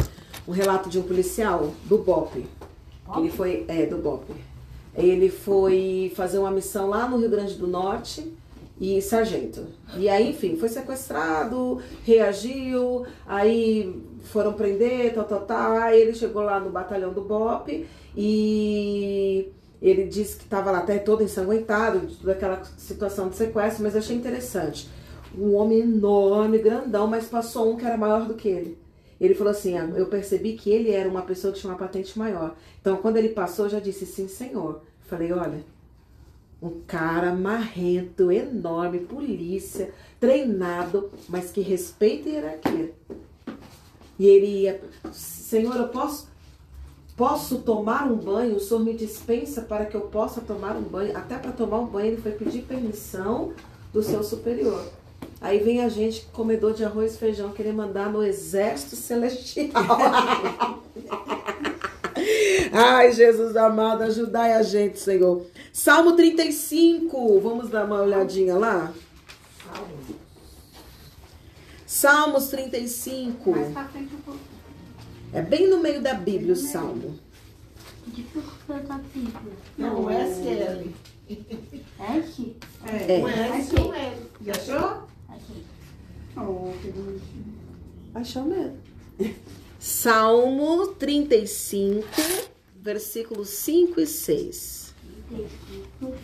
um relato de um policial do BOPE. Ele foi, do BOPE. Ele foi fazer uma missão lá no Rio Grande do Norte e sargento. E aí, enfim, foi sequestrado, reagiu, aí foram prender, aí ele chegou lá no batalhão do BOPE e ele disse que estava lá até todo ensanguentado, de toda aquela situação de sequestro, mas eu achei interessante. Um homem enorme, grandão, mas passou um que era maior do que ele. Ele falou assim, eu percebi que ele era uma pessoa que tinha uma patente maior. Então, quando ele passou, eu já disse, sim, senhor. Falei, olha, um cara marrento, enorme, polícia, treinado, mas que respeita a hierarquia. E ele ia, senhor, eu posso tomar um banho? O senhor me dispensa para que eu possa tomar um banho? Até para tomar um banho, ele foi pedir permissão do seu superior. Aí vem a gente, comedor de arroz e feijão, querer mandar no exército celestial. Ai, Jesus amado, ajudai a gente, Senhor. Salmo 35, vamos dar uma olhadinha lá? Salmos 35. Mais pra frente um pouco. É bem no meio da Bíblia o Salmo. De que foi a Bíblia? Não, o SL. S? É. O S ou L. Já achou? Aqui. Oh, que bonitinho. Achou mesmo. Salmo 35, versículos 5 e 6.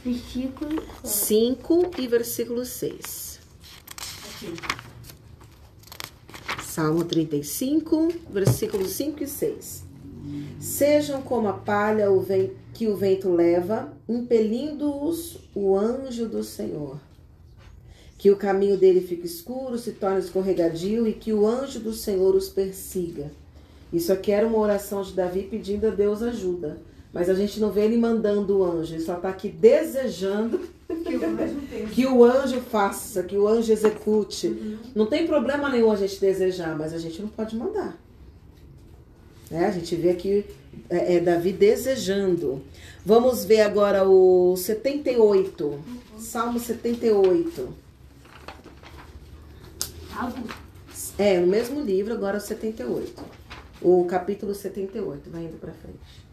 Versículo 5 e versículo 6. Salmo 35, versículos 5 e 6. Sejam como a palha que o vento leva, impelindo-os o anjo do Senhor. Que o caminho dele fique escuro, se torne escorregadio e que o anjo do Senhor os persiga. Isso aqui era uma oração de Davi pedindo a Deus ajuda. mas a gente não vê ele mandando o anjo, ele só está aqui desejando Que que o anjo o anjo faça, que o anjo execute. Não tem problema nenhum a gente desejar, mas a gente não pode mandar. A gente vê aqui Davi desejando. Vamos ver agora o 78. Salmo 78. No mesmo livro, agora o 78. O capítulo 78, vai indo pra frente.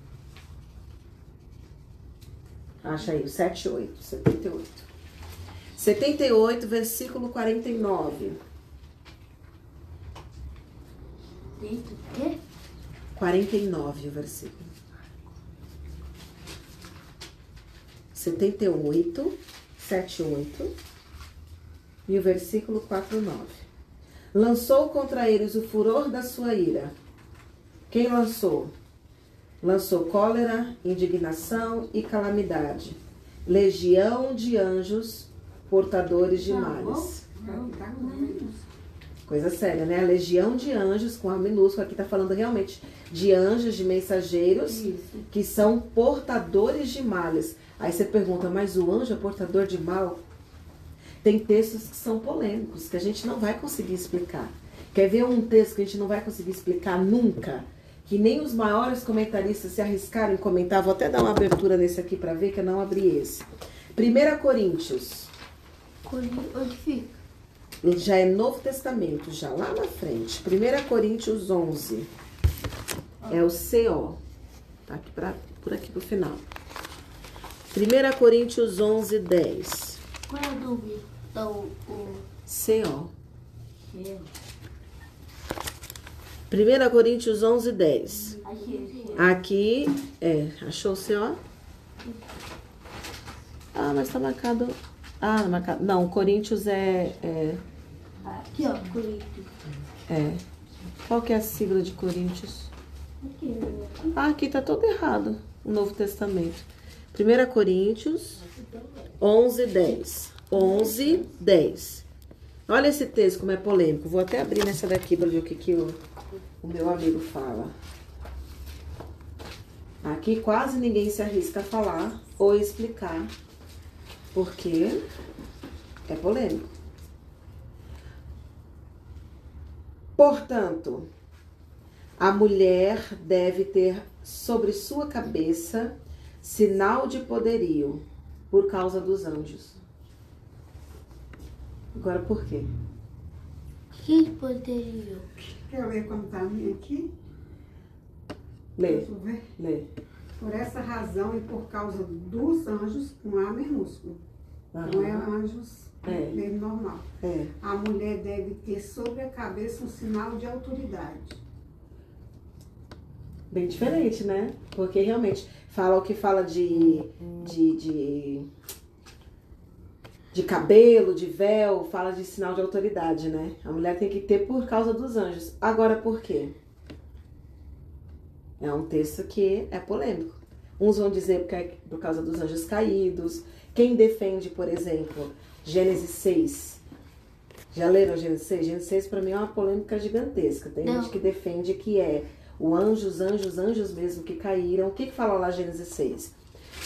Acha aí, o 78, 78. 78, versículo 49. Dentro do quê? 49 o versículo. 78, 78 e o versículo 49. Lançou contra eles o furor da sua ira. Quem lançou? Lançou cólera, indignação e calamidade. Legião de anjos portadores de males. Coisa séria, né? A legião de anjos, com A minúscula, aqui tá falando realmente de anjos, de mensageiros, que são portadores de males. Aí você pergunta, mas o anjo é portador de mal? Tem textos que são polêmicos, que a gente não vai conseguir explicar. Quer ver um texto que a gente não vai conseguir explicar nunca? Que nem os maiores comentaristas se arriscaram em comentar. Vou até dar uma abertura nesse aqui para ver, que eu não abri esse. 1 Coríntios. Onde fica? Já é Novo Testamento, já lá na frente. 1 Coríntios 11. É o CO. Tá aqui por aqui pro final. 1 Coríntios 11, 10. Qual é a dúvida? Então, o... CO. Eu. 1 Coríntios 11, 10. Aqui. Aqui, achou o CO? Ah, mas tá marcado... Não, Coríntios Aqui, ó, Coríntios. Qual que é a sigla de Coríntios? Aqui. Aqui tá todo errado, o Novo Testamento. 1 Coríntios 11, 10. 11, 10. Olha esse texto como é polêmico. Vou até abrir nessa daqui para ver o que o meu amigo fala. Aqui quase ninguém se arrisca a falar ou explicar, porque é polêmico. Portanto, a mulher deve ter sobre sua cabeça sinal de poderio por causa dos anjos. Agora, por quê? Que poderio? Quer ver como está a minha aqui? Lê, Deixa eu ver. lê. Por essa razão e por causa dos anjos, com A minúsculo. Não é anjos mesmo normal. A mulher deve ter sobre a cabeça um sinal de autoridade. Bem diferente, né? Porque realmente fala o que fala de cabelo, de véu, fala de sinal de autoridade, né? A mulher tem que ter por causa dos anjos. Agora, por quê? É um texto que é polêmico. Uns vão dizer que é por causa dos anjos caídos. Quem defende, por exemplo, Gênesis 6? Já leram Gênesis 6? Gênesis 6 para mim é uma polêmica gigantesca. Tem gente que defende que é os anjos mesmo que caíram. O que fala lá Gênesis 6?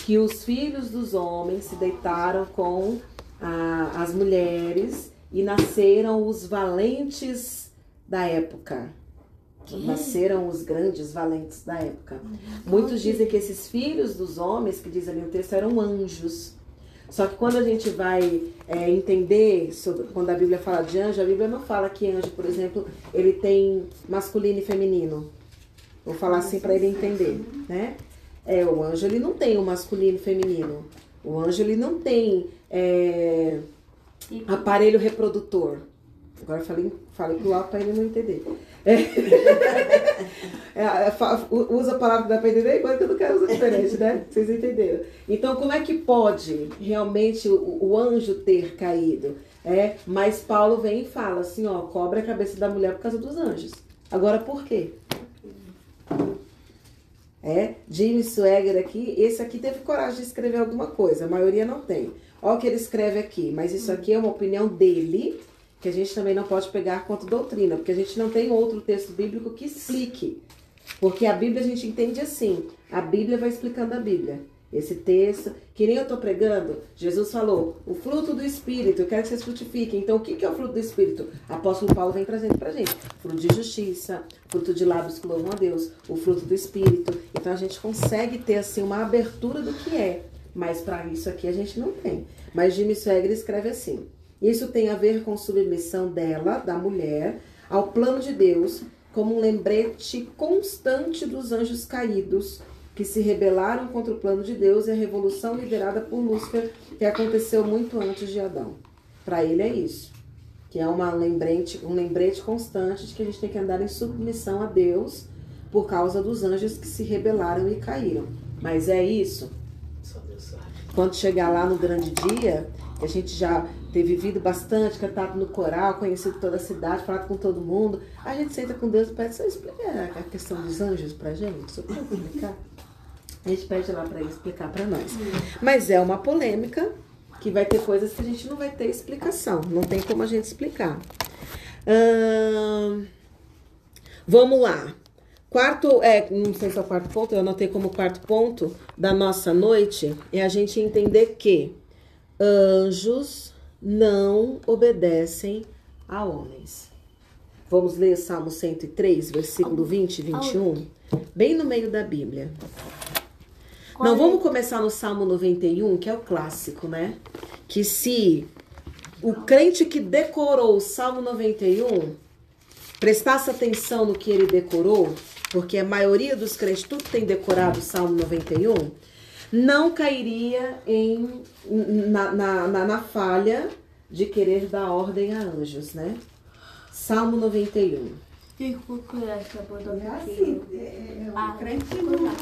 Que os filhos dos homens se deitaram com as mulheres e nasceram os valentes da época. Nasceram os grandes valentes da época. Muitos dizem que esses filhos dos homens, que diz ali no texto, eram anjos. Só que quando a gente vai entender, quando a Bíblia fala de anjo, a Bíblia não fala que anjo, por exemplo, ele tem masculino e feminino. Vou falar assim para ele entender, né? O anjo ele não tem o masculino e feminino. O anjo ele não tem aparelho reprodutor. Agora falei pro alto para ele não entender. Usa a palavra que dá para entender, igual que eu não quero usar diferente, né? Vocês entenderam? Então, como é que pode realmente o anjo ter caído? Mas Paulo vem e fala assim, ó, cobre a cabeça da mulher por causa dos anjos. Agora, por quê? Jimmy Swaggart aqui, esse aqui teve coragem de escrever alguma coisa, a maioria não tem. Olha o que ele escreve aqui, mas isso aqui é uma opinião dele, que a gente também não pode pegar quanto doutrina, porque a gente não tem outro texto bíblico que explique Porque a Bíblia a gente entende assim. A Bíblia vai explicando a Bíblia. Esse texto, que nem eu estou pregando, Jesus falou, o fruto do Espírito, eu quero que vocês frutifiquem. Então, o que é o fruto do Espírito? Apóstolo Paulo vem trazendo pra gente. Fruto de justiça, fruto de lábios que louvam a Deus, o fruto do Espírito. Então, a gente consegue ter, assim, uma abertura do que é. Mas para isso aqui a gente não tem. Mas Jimmy Swaggart escreve assim. Isso tem a ver com submissão dela, da mulher, ao plano de Deus, como um lembrete constante dos anjos caídos, que se rebelaram contra o plano de Deus e a revolução liderada por Lúcifer, que aconteceu muito antes de Adão. Para ele é isso. Que é um lembrete constante de que a gente tem que andar em submissão a Deus por causa dos anjos que se rebelaram e caíram. Mas é isso. Quando chegar lá no grande dia, que a gente já ter vivido bastante, cantado no coral, conhecido toda a cidade, falado com todo mundo, a gente senta com Deus e pede, só explicar a questão dos anjos pra gente, só pode explicar. A gente pede lá para ele explicar para nós. Mas é uma polêmica que vai ter coisas que a gente não vai ter explicação. Não tem como a gente explicar. Vamos lá. Não sei se é o quarto ponto, eu anotei como quarto ponto da nossa noite, é a gente entender que anjos não obedecem a homens. Vamos ler Salmo 103, versículo 20 e 21, bem no meio da Bíblia. Não, vamos começar no Salmo 91, que é o clássico, né? Que se o crente que decorou o Salmo 91 prestasse atenção no que ele decorou, porque a maioria dos crentes, tudo tem decorado o Salmo 91, não cairia na falha de querer dar ordem a anjos, né? Salmo 91. É assim, o crente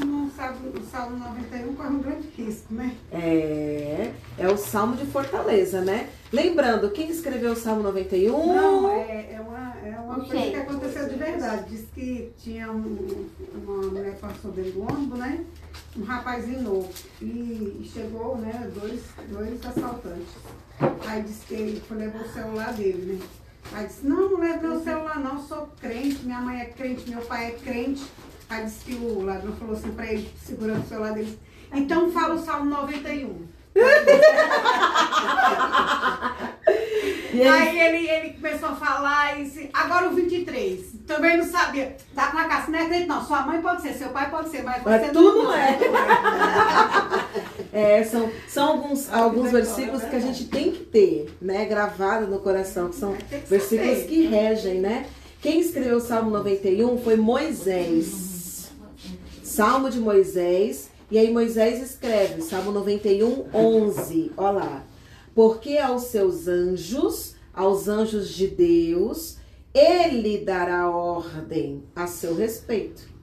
não sabe o Salmo 91 corre um grande risco, né? É o Salmo de Fortaleza, né? Lembrando, quem escreveu o Salmo 91? Não, é uma coisa que aconteceu de verdade. Diz que tinha uma mulher passou dentro do ônibus, né? Um rapazinho novo. E chegou, né, dois assaltantes. Aí disse que ele levou o celular dele, né? Aí disse, não leve meu celular não, sou crente, minha mãe é crente, meu pai é crente. Aí disse que o ladrão falou assim pra ele, segurando o celular dele, então fala o Salmo 91. Aí ele começou a falar e disse, agora o 23. Também não sabia. Tá com a casa, não é crente não, sua mãe pode ser, seu pai pode ser, mas você não é. São alguns versículos que a gente tem que ter, né, gravado no coração, que são versículos que regem, né? Quem escreveu o Salmo 91 foi Moisés. Salmo de Moisés. E aí Moisés escreve, Salmo 91, 11. Olha lá. Porque aos anjos de Deus, ele dará ordem a seu respeito.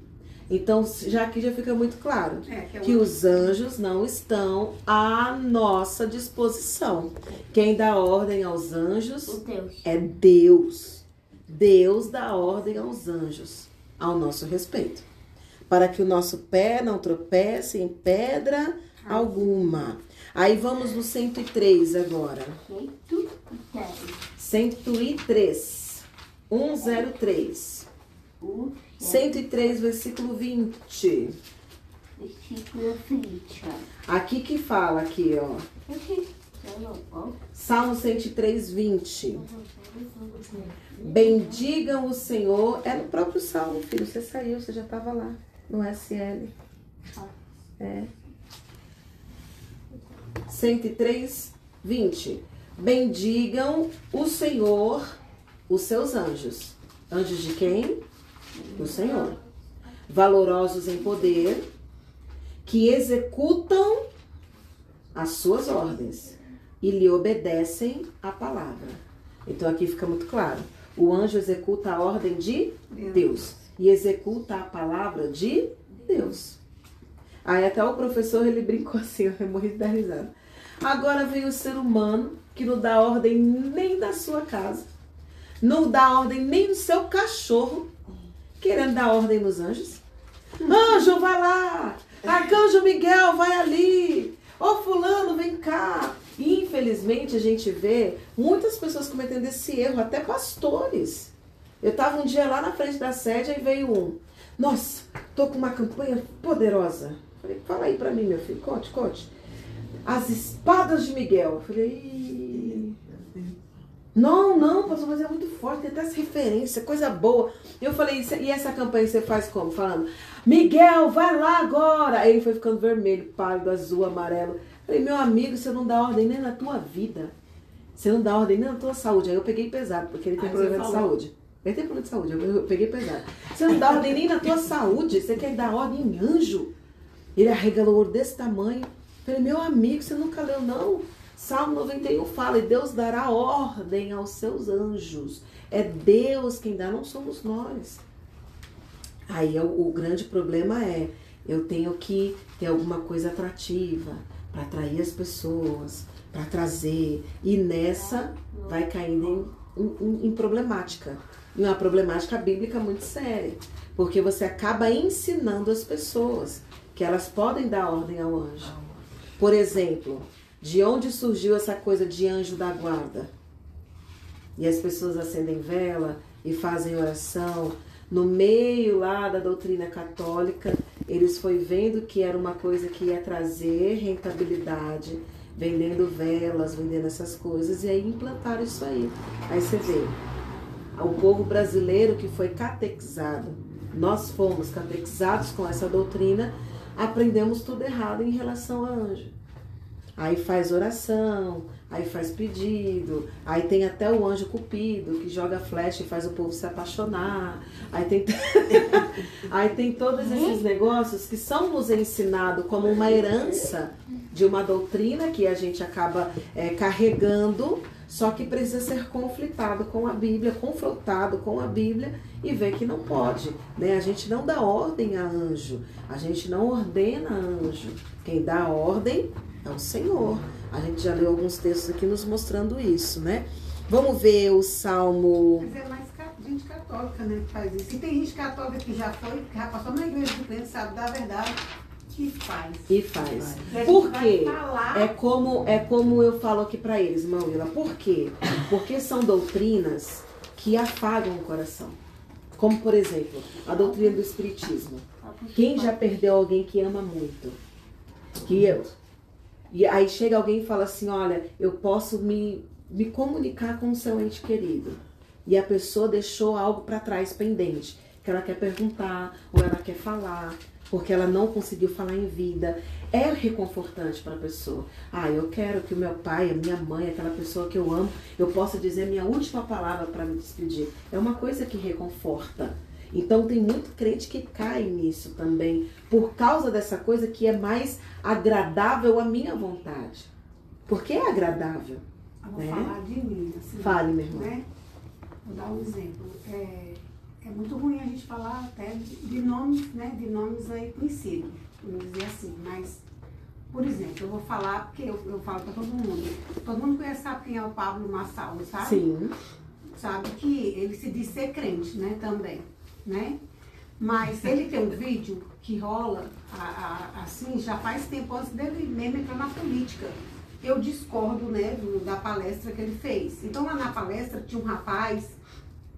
Então, aqui já fica muito claro que os anjos não estão à nossa disposição. Quem dá ordem aos anjos é Deus. Deus dá ordem aos anjos ao nosso respeito. Para que o nosso pé não tropece em pedra alguma. Aí vamos no 103 agora. 103. 103. 103, versículo 20. Versículo 20. Aqui que fala, aqui, ó. Salmo 103, 20. Bendigam o Senhor. É no próprio Salmo, filho. Você saiu, você já estava lá. No SL. É. 103, 20. Bendigam o Senhor, os seus anjos. Anjos de quem? Do Senhor. Valorosos em poder, que executam as suas ordens e lhe obedecem a palavra. Então aqui fica muito claro. O anjo executa a ordem de Deus e executa a palavra de Deus. Aí até o professor, ele brincou assim, eu morri de dar risada. Agora vem o ser humano que não dá ordem nem da sua casa, não dá ordem nem do seu cachorro, querendo dar ordem nos anjos. Anjo, vai lá! Arcanjo Miguel, vai ali! Ô fulano, vem cá! E, infelizmente, a gente vê muitas pessoas cometendo esse erro, até pastores. Eu estava um dia lá na frente da sede e veio um. Nossa, tô com uma campanha poderosa. Falei, fala aí pra mim, meu filho, conte. As espadas de Miguel. Falei, não, pastor, mas é muito forte, tem até essa referência, coisa boa. Eu falei, e essa campanha você faz como? Falando, Miguel, vai lá agora. Aí ele foi ficando vermelho, pálido, azul, amarelo. Falei, meu amigo, você não dá ordem nem na tua vida. Você não dá ordem nem na tua saúde. Aí eu peguei pesado, porque ele tem problema de saúde. Ele tem problema de saúde, eu peguei pesado. Você não dá ordem nem na tua saúde, você quer dar ordem em anjo. Ele arregalou o olho desse tamanho. Falei, meu amigo, você nunca leu, não? Salmo 91 fala, e Deus dará ordem aos seus anjos. É Deus quem dá, não somos nós. Aí o grande problema é, eu tenho que ter alguma coisa atrativa para atrair as pessoas, para trazer. E nessa vai caindo em problemática. E uma problemática bíblica muito séria. Porque você acaba ensinando as pessoas que elas podem dar ordem ao anjo. Por exemplo, de onde surgiu essa coisa de anjo da guarda? E as pessoas acendem vela e fazem oração. No meio lá da doutrina católica, eles foi vendo que era uma coisa que ia trazer rentabilidade, vendendo velas, vendendo essas coisas, e aí implantaram isso aí. Aí você vê, o povo brasileiro que foi catequizado, nós fomos catequizados com essa doutrina, aprendemos tudo errado em relação a anjo. Aí faz oração, aí faz pedido, aí tem até o anjo cupido que joga flecha e faz o povo se apaixonar. Aí tem, aí tem todos esses negócios que são nos ensinados como uma herança de uma doutrina que a gente acaba carregando, só que precisa ser conflitado com a Bíblia, confrontado com a Bíblia e ver que não pode, né? A gente não dá ordem a anjo, a gente não ordena anjo. Quem dá ordem é o Senhor. A gente já leu alguns textos aqui nos mostrando isso, né? Vamos ver o Salmo... Mas é mais gente católica, né, que faz isso. E tem gente católica que já foi, que já passou na igreja do crente, sabe da verdade, que faz. E faz. E Por quê? falar... É como eu falo aqui para eles, Mauíla. Por quê? Porque são doutrinas que afagam o coração. Como, por exemplo, a doutrina do Espiritismo. Quem já perdeu alguém que ama muito? E aí chega alguém e fala assim, olha, eu posso me comunicar com o seu ente querido. E a pessoa deixou algo para trás, pendente, que ela quer perguntar, ou ela quer falar, porque ela não conseguiu falar em vida. É reconfortante para a pessoa. Ah, eu quero que o meu pai, a minha mãe, aquela pessoa que eu amo, eu possa dizer a minha última palavra para me despedir. É uma coisa que reconforta. Então tem muito crente que cai nisso também, por causa dessa coisa que é mais agradável à minha vontade. Porque é agradável. Eu vou falar de mim. Assim, fale, meu irmão. Né? Vou dar um exemplo. É muito ruim a gente falar até de nomes, né? De nomes aí conhecidos, vamos dizer assim. Mas, por exemplo, eu vou falar, porque eu falo para todo mundo. Todo mundo conhece, sabe quem é o Pablo Massauro, sabe? Sim. Sabe que ele se diz ser crente, né? Também. Né? Mas ele tem um vídeo que rola assim, já faz tempo antes dele mesmo entrar na política. Eu discordo, né, da palestra que ele fez. Então lá na palestra tinha um rapaz,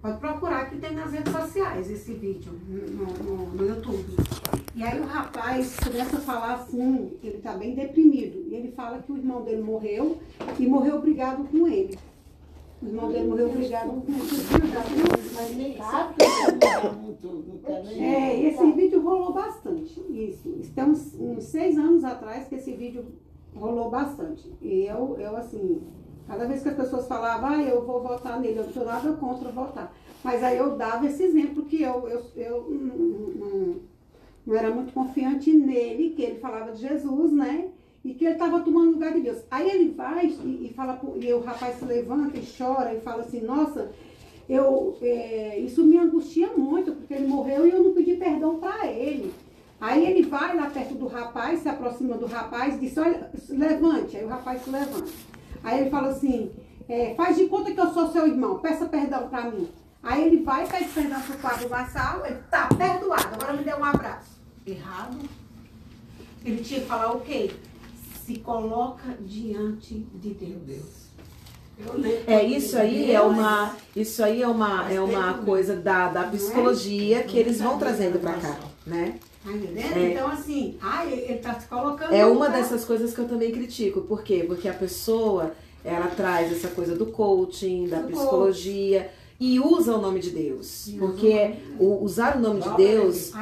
pode procurar que tem nas redes sociais esse vídeo no YouTube. E aí o rapaz começa a falar assim, que ele tá bem deprimido. E ele fala que o irmão dele morreu e morreu brigado com ele. O irmão dele morreu brigado com esse vídeo rolou bastante. Isso tem uns 6 anos atrás que esse vídeo rolou bastante. E eu assim, cada vez que as pessoas falavam, eu vou votar nele, eu não sou nada contra votar. Mas aí eu dava esse exemplo que eu não era muito confiante nele, que ele falava de Jesus, né? E que ele estava tomando lugar de Deus. Aí ele vai e fala, e o rapaz se levanta e chora e fala assim, nossa, isso me angustia muito, porque ele morreu e eu não pedi perdão para ele. Aí ele vai lá perto do rapaz, se aproxima do rapaz e diz, olha, levante. Aí o rapaz se levanta. Aí ele fala assim, faz de conta que eu sou seu irmão, peça perdão para mim. Aí ele vai e pede perdão para o Pablo Massauro, ele tá perdoado, agora me dê um abraço. Errado. Ele tinha que falar o quê? Se coloca diante de Deus. Isso aí é uma coisa da psicologia que eles vão trazendo para cá, né? Tá entendendo? Então, assim, ele tá se colocando... É uma dessas coisas que eu também critico. Por quê? Porque a pessoa, ela traz essa coisa do coaching, da psicologia, e usa o nome de Deus. Porque usar o nome de Deus,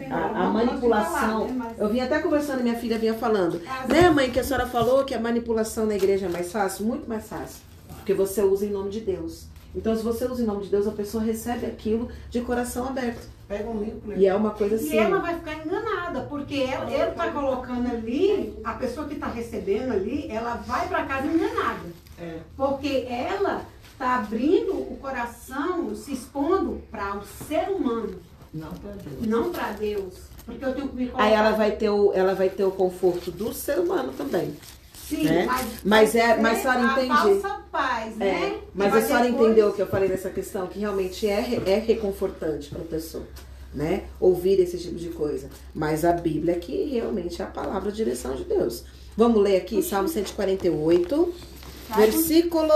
a manipulação... Eu vim até conversando, minha filha vinha falando, né, mãe, que a senhora falou que a manipulação na igreja é mais fácil? Muito mais fácil. Porque você usa em nome de Deus. Então, se você usa em nome de Deus, a pessoa recebe aquilo de coração aberto. Pega um livro. E é uma coisa assim. E ela vai ficar enganada, porque ele está colocando ali, a pessoa que está recebendo ali, ela vai para casa enganada. Porque ela está abrindo o coração, se expondo para o ser humano. Não para Deus. Não para Deus. Porque eu tenho que me colocar... Aí ela vai ter o conforto do ser humano também. Sim, né? Mas a senhora entende? A falsa paz, né? Mas a senhora entendeu o que eu falei nessa questão? Que realmente é reconfortante para a pessoa, né? Ouvir esse tipo de coisa. Mas a Bíblia que realmente é a palavra de direção de Deus. Vamos ler aqui, Salmo 148, versículo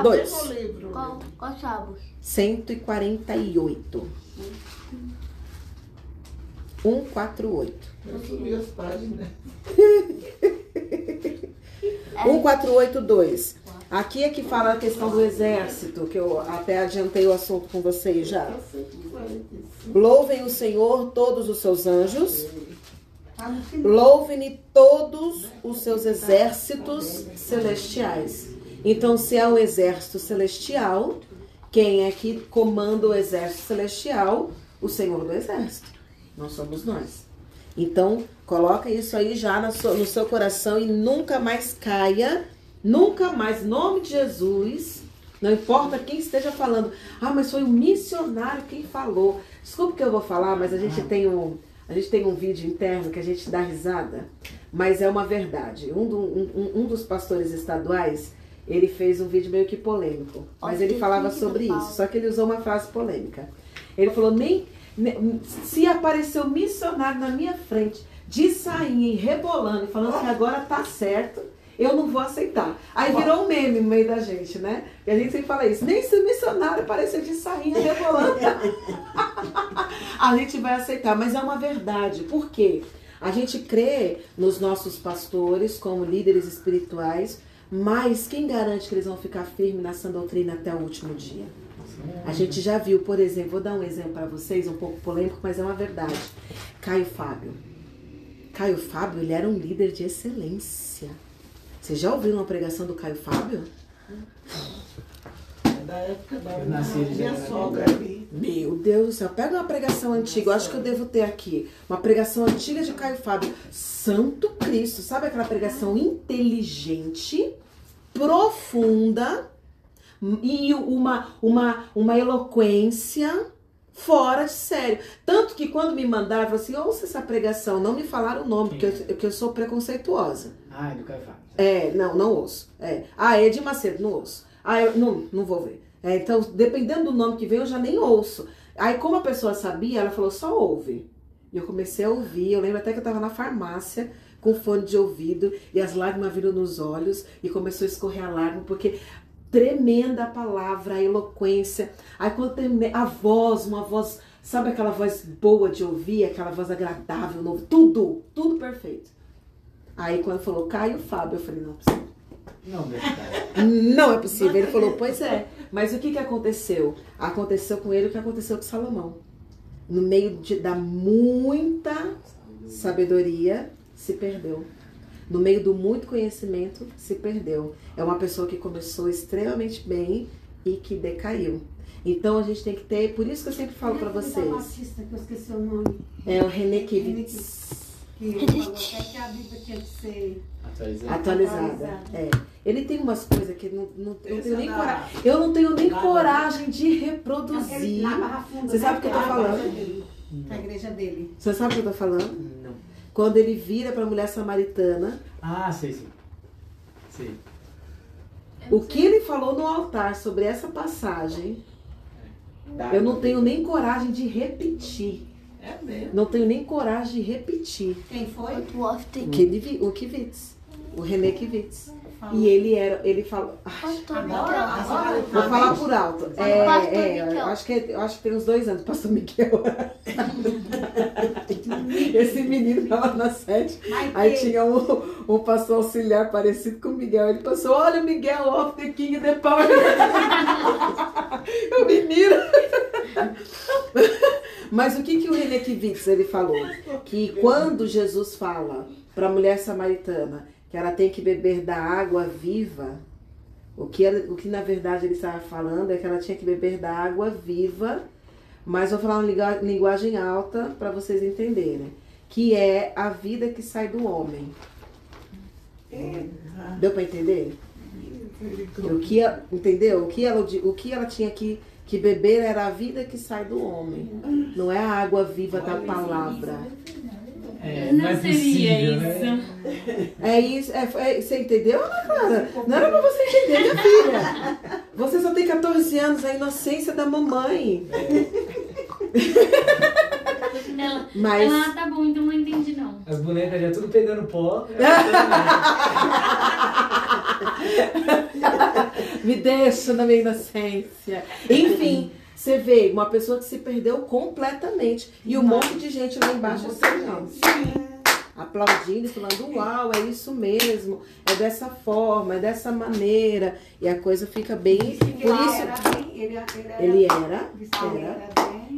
2. Qual salmo? 148. 148. Eu subi as páginas. 1482. Aqui é que fala a questão do exército, que eu até adiantei o assunto com vocês já. Louvem o Senhor todos os seus anjos, louvem-lhe todos os seus exércitos celestiais. Então, se é o exército celestial, quem é que comanda o exército celestial? O Senhor do exército. Não somos nós. Então, coloca isso aí já no seu coração e nunca mais caia, nunca mais, em nome de Jesus, não importa quem esteja falando. Mas foi o missionário quem falou. Desculpa que eu vou falar, mas a gente tem um vídeo interno que a gente dá risada, mas é uma verdade. Um dos pastores estaduais, ele fez um vídeo meio que polêmico, mas ele falava sobre isso, só que ele usou uma frase polêmica. Ele falou, se apareceu missionário na minha frente, de sainha e rebolando, e falando que agora tá certo, eu não vou aceitar. Aí virou um meme no meio da gente, né? E a gente sempre fala isso. Nem se o missionário aparecer de sainha e rebolando, a gente vai aceitar. Mas é uma verdade. Por quê? A gente crê nos nossos pastores como líderes espirituais, mas quem garante que eles vão ficar firmes nessa doutrina até o último dia? A gente já viu, por exemplo, vou dar um exemplo para vocês, um pouco polêmico, mas é uma verdade. Caio Fábio, ele era um líder de excelência. Vocês já ouviram uma pregação do Caio Fábio? Da época da minha sogra ali. Meu Deus do céu, pega uma pregação antiga, eu acho que eu devo ter aqui. Uma pregação antiga de Caio Fábio. Santo Cristo, sabe aquela pregação inteligente, profunda, e uma eloquência fora de sério. Tanto que quando me mandaram, eu falei assim, ouça essa pregação. Não me falaram o nome, porque eu sou preconceituosa. É do Caio Fábio. Não ouço. Edir Macedo, não ouço. Eu não vou ver. Então, dependendo do nome que vem, eu já nem ouço. Aí, como a pessoa sabia, ela falou, só ouve. E eu comecei a ouvir. Eu lembro até que eu tava na farmácia, com fone de ouvido, e as lágrimas viram nos olhos, e começou a escorrer a lágrima, porque... Tremenda a palavra, a eloquência. Aí quando terminei, a voz, uma voz, sabe aquela voz boa de ouvir, aquela voz agradável, novo, tudo perfeito. Aí quando falou Caio Fábio, eu falei, não é possível. Não é possível. Ele falou, pois é. Mas o que aconteceu? Aconteceu com ele o que aconteceu com Salomão. No meio da muita sabedoria, se perdeu. No meio do muito conhecimento, se perdeu. É uma pessoa que começou extremamente bem e que decaiu. Então a gente tem que ter, por isso que eu sempre falo para vocês. Um artista que eu esqueci o nome. É o René Kivitz. Que falou até que a Bíblia tinha que ser atualizada. Ele tem umas coisas que eu não tenho nem coragem de reproduzir. Você sabe o que eu tô falando? Na igreja dele. Você sabe o que eu tô falando? Não. Quando ele vira para a mulher samaritana. Sei. O que ele falou no altar sobre essa passagem, eu não tenho nem coragem de repetir. É mesmo. Não tenho nem coragem de repetir. Quem foi? O Kivitz. O René Kivitz. E ele falou. Vou falar por alto. Eu acho que tem uns 2 anos, pastor Miguel. Esse menino estava na 7. Aí tinha um pastor auxiliar parecido com o Miguel. Ele passou, olha o Miguel, off the king the power. O menino. Mas o que o René Kivitz ele falou? Que quando Jesus fala para a mulher samaritana que ela tem que beber da água viva, o que na verdade ele estava falando é que ela tinha que beber da água viva, mas vou falar uma linguagem alta para vocês entenderem, que é a vida que sai do homem. Deu para entender? Entendeu? O que ela tinha que beber era a vida que sai do homem. Não é a água viva da palavra. Não é possível, né? É isso. Você entendeu, Ana Clara? Não era pra você entender, minha filha. Você só tem 14 anos, a inocência da mamãe. Ela tá bom, então não entendi não. As bonecas já tudo pegando pó. Me deixa na minha inocência. Enfim, você vê uma pessoa que se perdeu completamente. E um monte de gente lá embaixo aplaudindo, falando, uau, é isso mesmo, é dessa forma, é dessa maneira. E a coisa fica bem... Por isso,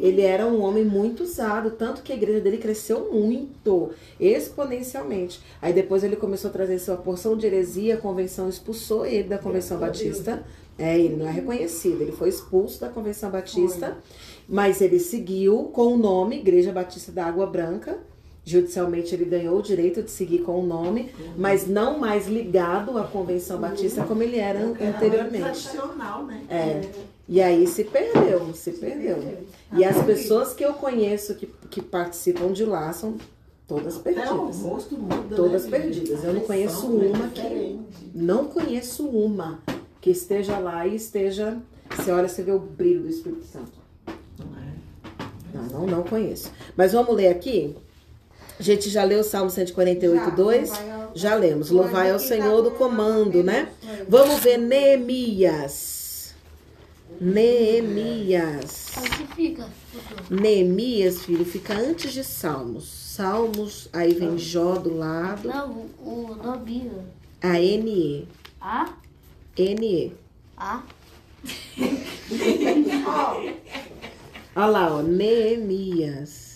ele era um homem muito usado, tanto que a igreja dele cresceu muito, exponencialmente. Aí depois ele começou a trazer sua porção de heresia, a convenção expulsou ele da Convenção Batista. Ele não é reconhecido, ele foi expulso da Convenção Batista, mas ele seguiu com o nome Igreja Batista da Água Branca. Judicialmente ele ganhou o direito de seguir com o nome, mas não mais ligado à Convenção Batista como ele era anteriormente. Tradicional, né? E aí se perdeu. E as pessoas que eu conheço que participam de lá são todas perdidas. Todas perdidas. Eu não conheço uma não conheço uma que esteja lá e esteja... Você olha, você vê o brilho do Espírito Santo. Não conheço. Mas vamos ler aqui? A gente já leu o Salmo 148:2? Já lemos. Louvai ao Senhor do comando, né? Vamos ver Neemias. Onde fica? Neemias, filho, fica antes de Salmos. Salmos, aí vem Jó do lado. Não, o nome. A-N-E. A? N-E. A? Olha lá, ó. Neemias.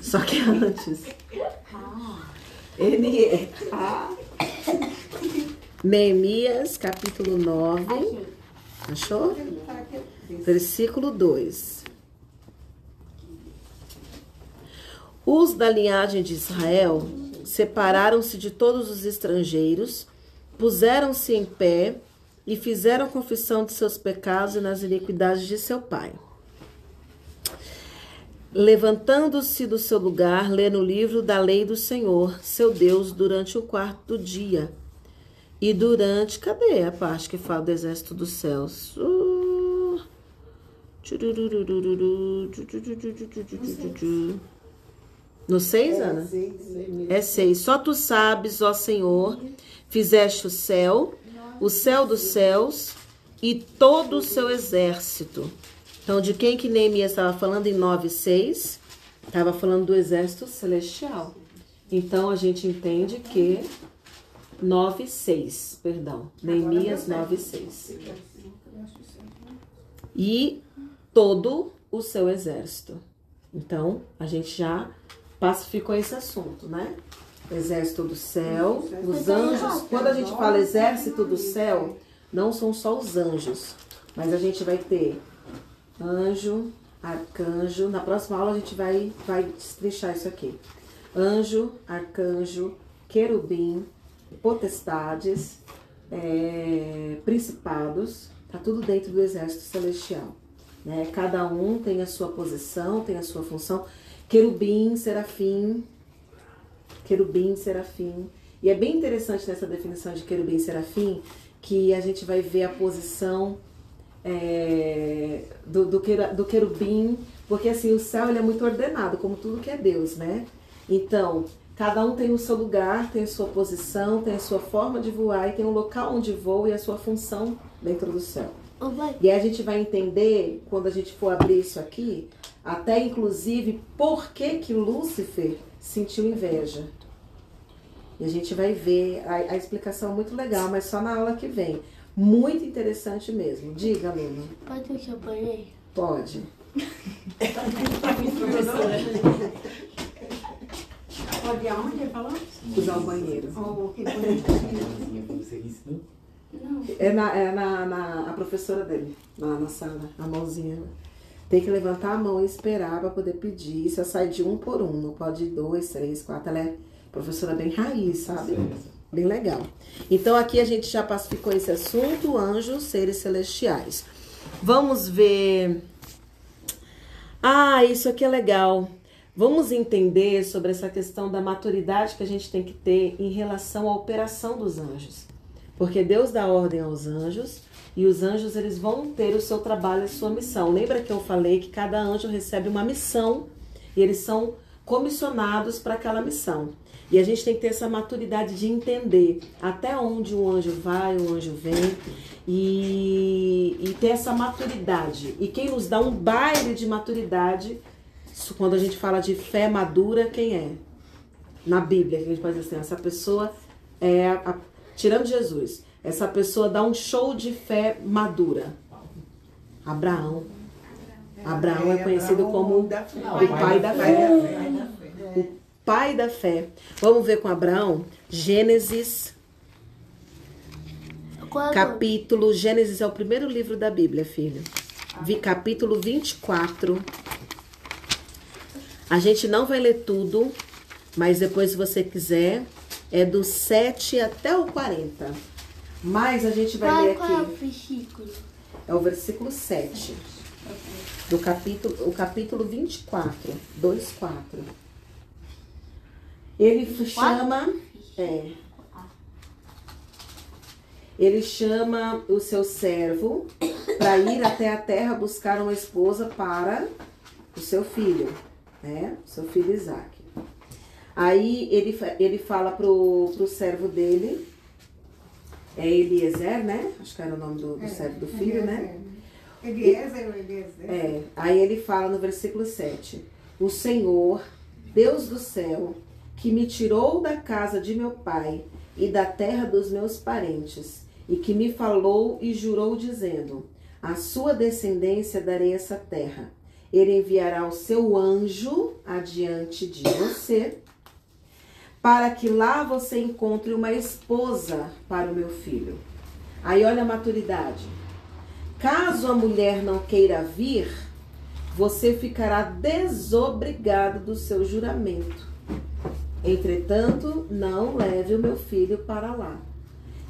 Só que antes. N-E. Neemias, capítulo 9. Achou? Versículo 2. Os da linhagem de Israel separaram-se de todos os estrangeiros, puseram-se em pé e fizeram confissão de seus pecados e nas iniquidades de seu pai. Levantando-se do seu lugar, lê no livro da lei do Senhor, seu Deus, durante o quarto do dia. E durante... Cadê a parte que fala do exército dos céus? No 6, Ana? É 6. Só tu sabes, ó Senhor, fizeste o céu dos céus e todo o seu exército. Então, de quem que Neemias estava falando em 9:6? Estava falando do exército celestial. Então, a gente entende que 9:6, perdão. Neemias 9:6. E todo o seu exército. Então, a gente já pacificou esse assunto, né? Exército do céu, os anjos. Quando a gente fala exército do céu, não são só os anjos, mas a gente vai ter anjo, arcanjo. Na próxima aula a gente vai destrinchar isso aqui. Anjo, arcanjo, querubim, potestades, principados, tá tudo dentro do exército celestial, né? Cada um tem a sua posição, tem a sua função. Querubim, serafim. E é bem interessante nessa definição de querubim e serafim que a gente vai ver a posição do querubim, porque assim, o céu ele é muito ordenado, como tudo que é Deus, né? Então, Cada um tem o seu lugar, tem a sua posição, tem a sua forma de voar e tem o local onde voa e a sua função dentro do céu. E aí a gente vai entender, quando a gente for abrir isso aqui, até inclusive por que Lúcifer sentiu inveja. E a gente vai ver a explicação muito legal, mas só na aula que vem. Muito interessante mesmo. Diga, Luna. Pode ir ao banheiro? Pode. Pode ir aonde ele falou? Usar o banheiro. Oh, que bonitinho. Você ensinou? Não. A professora dele, na sala, a mãozinha. Tem que levantar a mão e esperar para poder pedir. Você sai de um por um, não pode ir 2, 3, 4. Ela é professora bem raiz, sabe? Bem legal. Então aqui a gente já pacificou esse assunto, anjos, seres celestiais. Vamos ver... isso aqui é legal. Vamos entender sobre essa questão da maturidade que a gente tem que ter em relação à operação dos anjos. Porque Deus dá ordem aos anjos e os anjos eles vão ter o seu trabalho, a sua missão. Lembra que eu falei que cada anjo recebe uma missão e eles são comissionados para aquela missão. E a gente tem que ter essa maturidade de entender até onde um anjo vai, um anjo vem e ter essa maturidade. E quem nos dá um baile de maturidade, quando a gente fala de fé madura, quem é? Na Bíblia, que a gente pode dizer assim, essa pessoa é, tirando Jesus, essa pessoa dá um show de fé madura. Abraão. Abraão é conhecido como o pai da fé. O pai da fé. Vamos ver com Abraão, Gênesis, capítulo, Gênesis é o primeiro livro da Bíblia, filho. Capítulo 24. A gente não vai ler tudo, mas depois, se você quiser, é do 7 até o 40. Mas a gente vai ler aqui. Qual é o versículo? É o versículo 7. Do capítulo 24, 2:4. Ele chama... Ele chama o seu servo para ir até a terra buscar uma esposa para o seu filho, né? O seu filho Isaac. Aí ele fala pro servo dele, é Eliezer, né? Acho que era o nome do servo do filho, né? Eliezer. Aí ele fala no versículo 7, o Senhor, Deus do céu, que me tirou da casa de meu pai e da terra dos meus parentes, e que me falou e jurou dizendo, a sua descendência darei essa terra. Ele enviará o seu anjo adiante de você, para que lá você encontre uma esposa para o meu filho. Aí olha a maturidade. Caso a mulher não queira vir, você ficará desobrigado do seu juramento. Entretanto, não leve o meu filho para lá.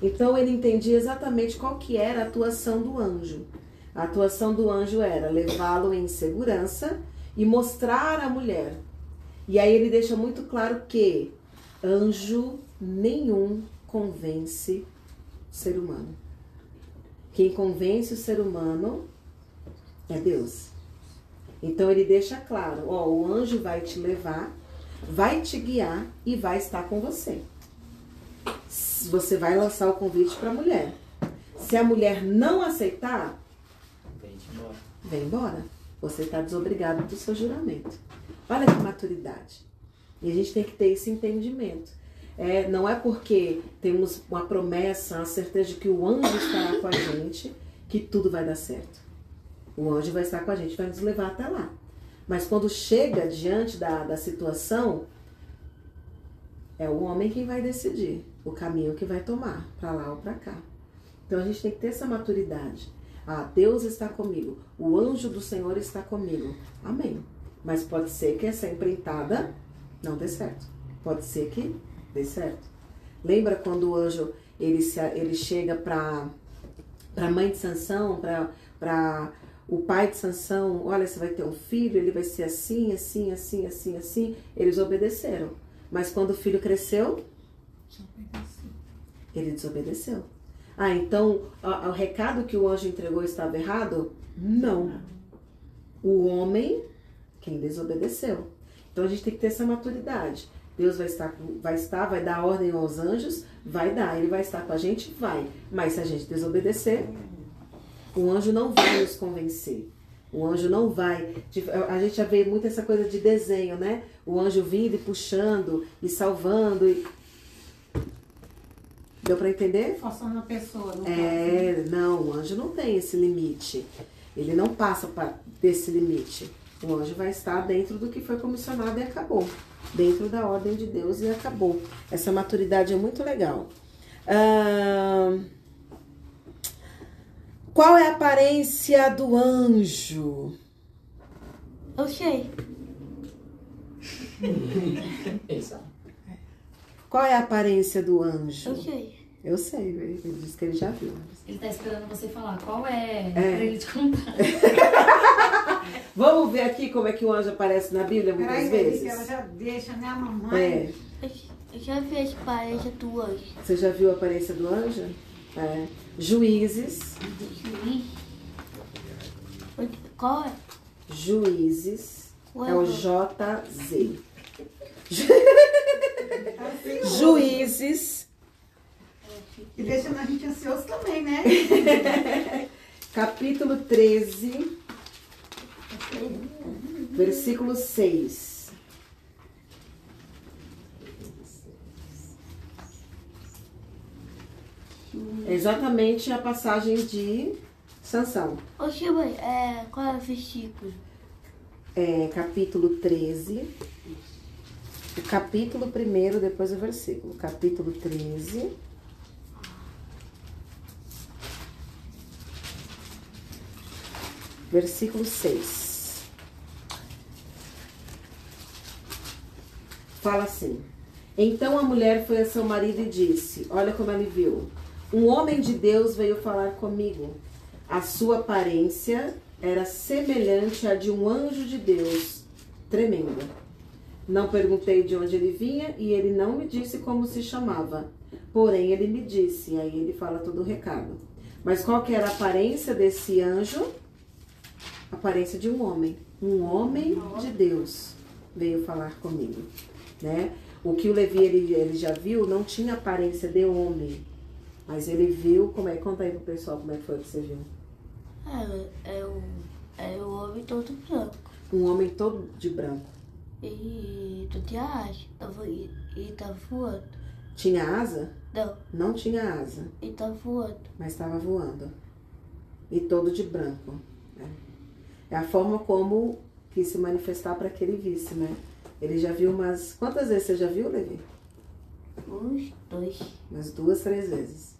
Então ele entendia exatamente qual que era a atuação do anjo. A atuação do anjo era levá-lo em segurança e mostrar à mulher. E aí ele deixa muito claro que anjo nenhum convence o ser humano. Quem convence o ser humano é Deus. Então ele deixa claro, o anjo vai te levar, vai te guiar e vai estar com você. Você vai lançar o convite para a mulher. Se a mulher não aceitar, vem embora. Você está desobrigado do seu juramento. Olha que maturidade. E a gente tem que ter esse entendimento. Não é porque temos uma promessa, a certeza de que o anjo estará com a gente, que tudo vai dar certo. O anjo vai estar com a gente, vai nos levar até lá. Mas quando chega diante da situação, é o homem quem vai decidir o caminho que vai tomar, para lá ou para cá. Então a gente tem que ter essa maturidade. Deus está comigo, o anjo do Senhor está comigo. Amém. Mas pode ser que essa empreitada não dê certo. Pode ser que dê certo. Lembra quando o anjo ele chega para a mãe de Sansão, para o pai de Sansão, olha, você vai ter um filho, ele vai ser assim, assim, assim, assim, assim. Eles obedeceram. Mas quando o filho cresceu, ele desobedeceu. Então o recado que o anjo entregou estava errado? Não. O homem, quem desobedeceu. Então a gente tem que ter essa maturidade. Deus vai dar ordem aos anjos? Vai dar. Ele vai estar com a gente? Vai. Mas se a gente desobedecer, o anjo não vai nos convencer. O anjo não vai. A gente já vê muito essa coisa de desenho, né? O anjo vindo e puxando e salvando. Deu pra entender? Forçando a pessoa. Não, o anjo não tem esse limite. Ele não passa desse limite. O anjo vai estar dentro do que foi comissionado e acabou. Dentro da ordem de Deus e acabou. Essa maturidade é muito legal. Qual é a aparência do anjo? Eu sei. Qual é a aparência do anjo? Eu sei. Eu sei, ele disse que ele já viu. Ele tá esperando você falar qual é, pra ele te contar. Vamos ver aqui como é que o anjo aparece na Bíblia muitas vezes? Que ela já deixa, né, a mamãe? Eu já vi a aparência do anjo. Você já viu a aparência do anjo? Juízes. Qual é? Juízes. Qual É o é? JZ. Juízes. E deixando a gente ansioso também, né? Capítulo 13. Versículo 6. É exatamente a passagem de Sansão. Oxi, mãe, qual é o versículo? Capítulo 13. O capítulo 1, depois o versículo. Capítulo 13. Versículo 6. Fala assim: então a mulher foi a seu marido e disse, olha como ele viu, um homem de Deus veio falar comigo. A sua aparência era semelhante à de um anjo de Deus, tremenda. Não perguntei de onde ele vinha e ele não me disse como se chamava. Porém, ele me disse, e aí ele fala todo o recado. Mas qual que era a aparência desse anjo? A aparência de um homem. Um homem de Deus veio falar comigo, né? O que o Levi ele já viu não tinha aparência de homem. Mas ele viu, conta aí pro pessoal como é que foi que você viu. É o homem todo branco. Um homem todo de branco. E tu tinha asa. E tá voando. Tinha asa? Não. Não tinha asa. E tá voando. Mas estava voando. E todo de branco. É a forma como quis se manifestar para que ele visse, né? Ele já viu umas... Quantas vezes você já viu, Levi? Uns 2. Umas 2, 3 vezes.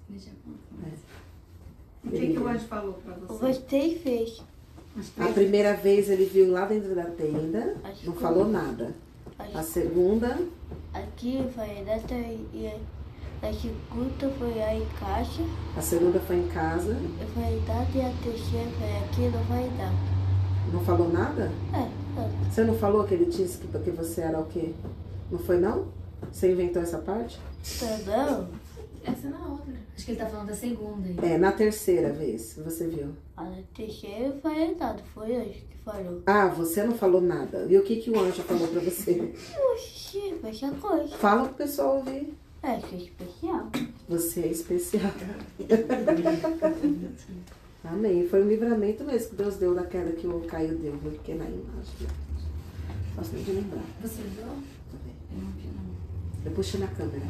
O que o anjo falou pra você? Umas 3 vezes. A primeira vez ele viu lá dentro da tenda, Acho não que falou não. nada. A segunda, Aqui foi nessa e a segunda foi aí em casa. a segunda foi em casa, Eu falei nada e a terceira foi aqui, não foi nada. não falou nada? É. Você não falou que ele disse que você era o quê? Não foi não? Você inventou essa parte? Não. Essa é na outra. Acho que ele tá falando da segunda aí. Na terceira vez que você viu. A terceira foi nada, foi anjo que falou. Ah, você não falou nada. E o que o anjo falou pra você? Oxi, foi essa coisa. Fala pro pessoal ouvir. Isso é especial. Você é especial. Amém. Foi um livramento mesmo que Deus deu daquela que o Caio deu, viu? Porque na imagem. Posso nem de lembrar. Você viu? Eu não vi, não. Eu puxei na câmera.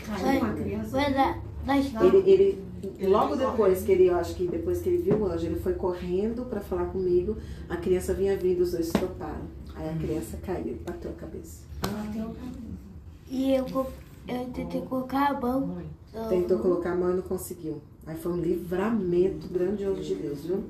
Caiu uma criança. Foi Ele logo depois que ele, eu acho que depois que ele viu o anjo, ele foi correndo pra falar comigo. A criança vinha vindo, os dois toparam. Aí a criança caiu e bateu a cabeça. E eu tentei colocar a mão. Tentou colocar a mão e não conseguiu. Aí foi um livramento grandioso de Deus, viu?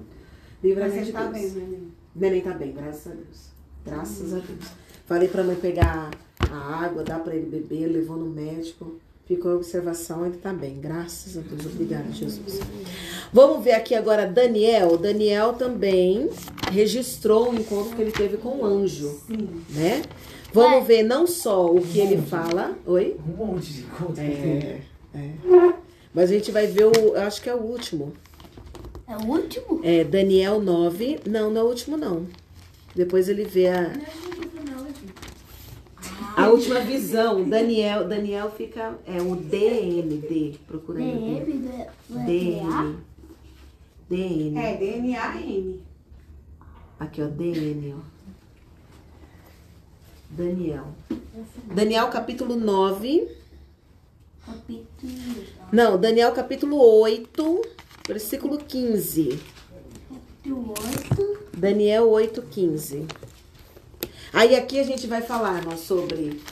Livramento Mas de você tá Deus. bem, neném? Neném tá bem, graças a Deus. Graças a Deus. Falei pra mãe pegar a água, dar pra ele beber, levou no médico. Ficou em observação, ele tá bem. Graças a Deus. Obrigada, Jesus. Vamos ver aqui agora Daniel. Daniel também registrou o encontro que ele teve com o anjo. Sim. Né? Vamos ver não só o que ele fala. Oi? Um monte de conta que tem. Mas a gente vai ver eu acho que é o último. É o último? É Daniel 9. Não, não é o último não. Depois ele vê a... A última visão, Daniel fica, o DND, procura aí. DN. DNA-N. Aqui, ó, DN, ó. Daniel capítulo 9. Não, Daniel capítulo 8, versículo 15. Daniel 8, 15. Aí aqui a gente vai falar sobre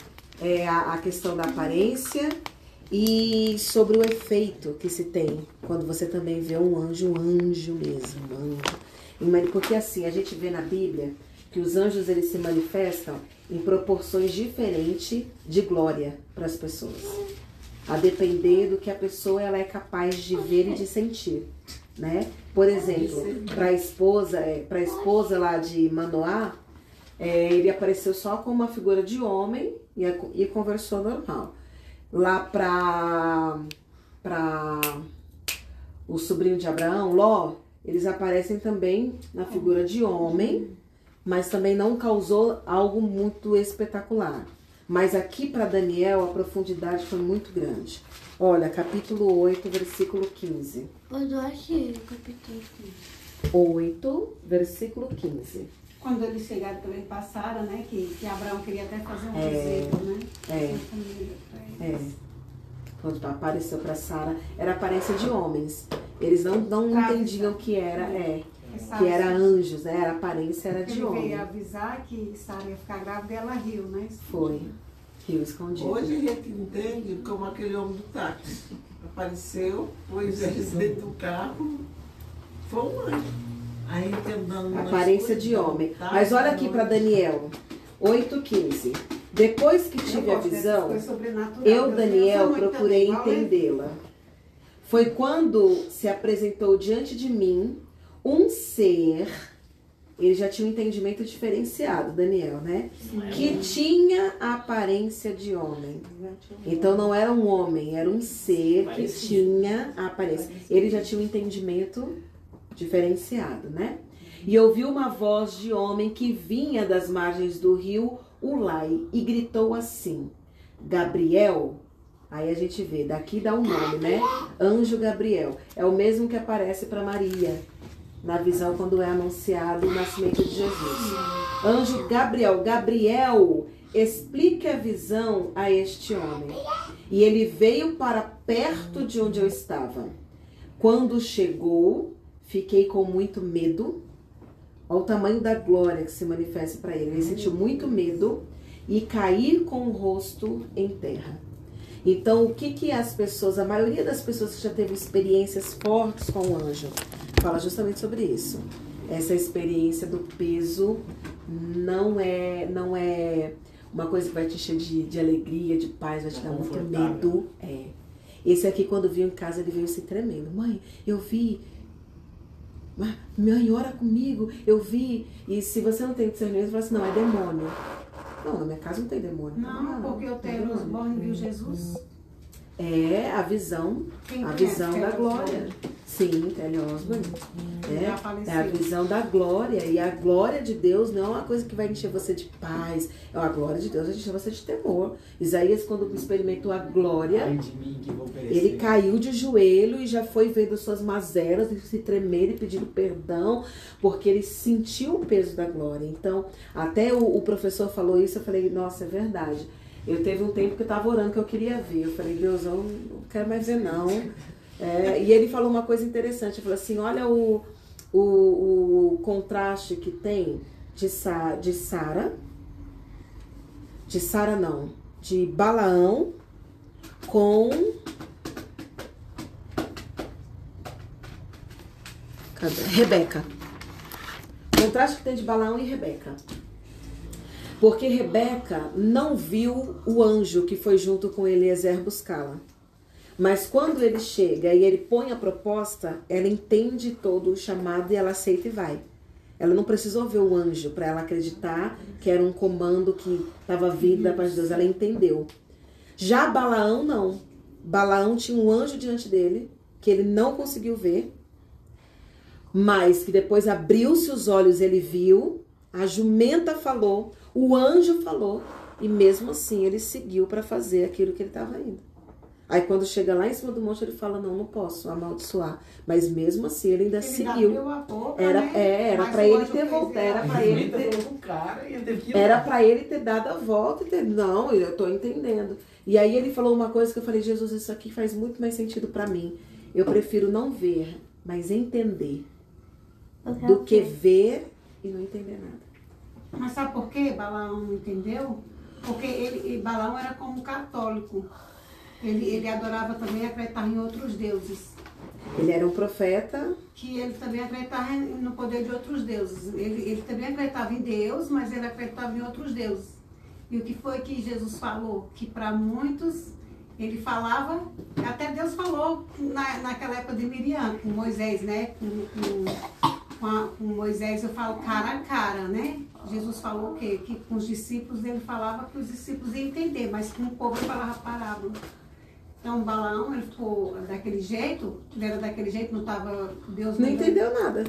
a questão da aparência e sobre o efeito que se tem quando você também vê um anjo mesmo, anjo. Porque assim, a gente vê na Bíblia que os anjos eles se manifestam em proporções diferentes de glória para as pessoas. A depender do que a pessoa ela é capaz de ver e de sentir, né? Por exemplo, para a esposa lá de Manoá, ele apareceu só com uma figura de homem e conversou normal. Lá para o sobrinho de Abraão, Ló, eles aparecem também na figura de homem, mas também não causou algo muito espetacular. Mas aqui para Daniel a profundidade foi muito grande. Olha, capítulo 8, versículo 15. Eu achei o capítulo 15. 8, versículo 15. Quando eles chegaram também para Sara, né? Que Abraão queria até fazer um bezerro, né? Quando apareceu para Sara, era aparência de homens. Eles não entendiam que era, que era anjos, né? A aparência era de homem. Ele veio avisar que Sara ia ficar grávida e ela riu, né? Foi. Riu escondido. Hoje a gente entende como aquele homem do táxi apareceu, pôs ele dentro do carro, foi um anjo. Aí andando aparência de homem. Mas olha aqui para Daniel 8,15. Depois que tive a visão, eu, Daniel, procurei entendê-la. Foi quando se apresentou diante de mim um ser, ele já tinha um entendimento diferenciado, Daniel, né? Que tinha a aparência de homem. Então não era um homem, era um ser que tinha a aparência. Ele já tinha um entendimento diferenciado, né? E ouviu uma voz de homem que vinha das margens do rio Ulai e gritou assim: Gabriel. Aí a gente vê, daqui dá um nome, né? Anjo Gabriel. É o mesmo que aparece para Maria na visão quando é anunciado o nascimento de Jesus. Anjo Gabriel. Gabriel, explique a visão a este homem. E ele veio para perto de onde eu estava. Quando chegou, fiquei com muito medo. Olha o tamanho da glória que se manifesta para ele. Ele sentiu muito medo e cair com o rosto em terra. Então, o que as pessoas, a maioria das pessoas que já teve experiências fortes com o anjo, fala justamente sobre isso. Essa experiência do peso não é uma coisa que vai te encher de alegria, de paz, vai te dar muito medo. Esse aqui, quando veio em casa, ele veio se tremendo. Mãe, eu vi. Mãe, ora comigo. Eu vi. E se você não tem discernimento, você fala assim, não, é demônio. Não, na minha casa não tem demônio. Não, porque o Teosborne viu Jesus. É a visão da glória. Sim, Kelly Osborne. É a visão da glória. E a glória de Deus não é uma coisa que vai encher você de paz. É a glória de Deus vai encher você de temor. Isaías, quando experimentou a glória, ele caiu de joelho e já foi vendo suas mazelas e se tremer e pedindo perdão, porque ele sentiu o peso da glória. Então, até o professor falou isso, eu falei, nossa, é verdade. Eu teve um tempo que eu estava orando que eu queria ver. Eu falei, Deus, eu não quero mais ver, não. E ele falou uma coisa interessante. Ele falou assim, olha o contraste que tem de Balaão com... Rebeca. O contraste que tem de Balaão e Rebeca. Porque Rebeca não viu o anjo que foi junto com Eliezer buscá-la. Mas quando ele chega e ele põe a proposta, ela entende todo o chamado e ela aceita e vai. Ela não precisou ver o anjo para ela acreditar que era um comando que estava vindo da parte de Deus. Ela entendeu. Já Balaão não. Balaão tinha um anjo diante dele que ele não conseguiu ver, mas que depois abriu-se os olhos, ele viu, a jumenta falou, o anjo falou E mesmo assim ele seguiu para fazer aquilo que ele estava indo. Aí quando chega lá em cima do monte, ele fala, não posso amaldiçoar. Mas mesmo assim ele ainda seguiu. Era para ele ter voltado. Era para ele ter dado a volta. Não, eu estou entendendo. E aí ele falou uma coisa que eu falei, Jesus, isso aqui faz muito mais sentido para mim. Eu prefiro não ver, mas entender. Do que ver e não entender nada. Mas sabe por que Balaão não entendeu? Porque Balaão era como católico. Ele adorava também, acreditava em outros deuses. Ele era um profeta. Que ele também acreditava no poder de outros deuses. Ele também acreditava em Deus, mas ele acreditava em outros deuses. E o que foi que Jesus falou? Que para muitos, ele falava, até Deus falou naquela época de Miriam, com Moisés, né? Com Moisés eu falo cara a cara, né? Jesus falou o quê? Que com os discípulos ele falava que os discípulos iam entender, mas com o povo ele falava parábola. Então Balaão, ele ficou daquele jeito, ele era daquele jeito, não estava... Deus não entendeu nada.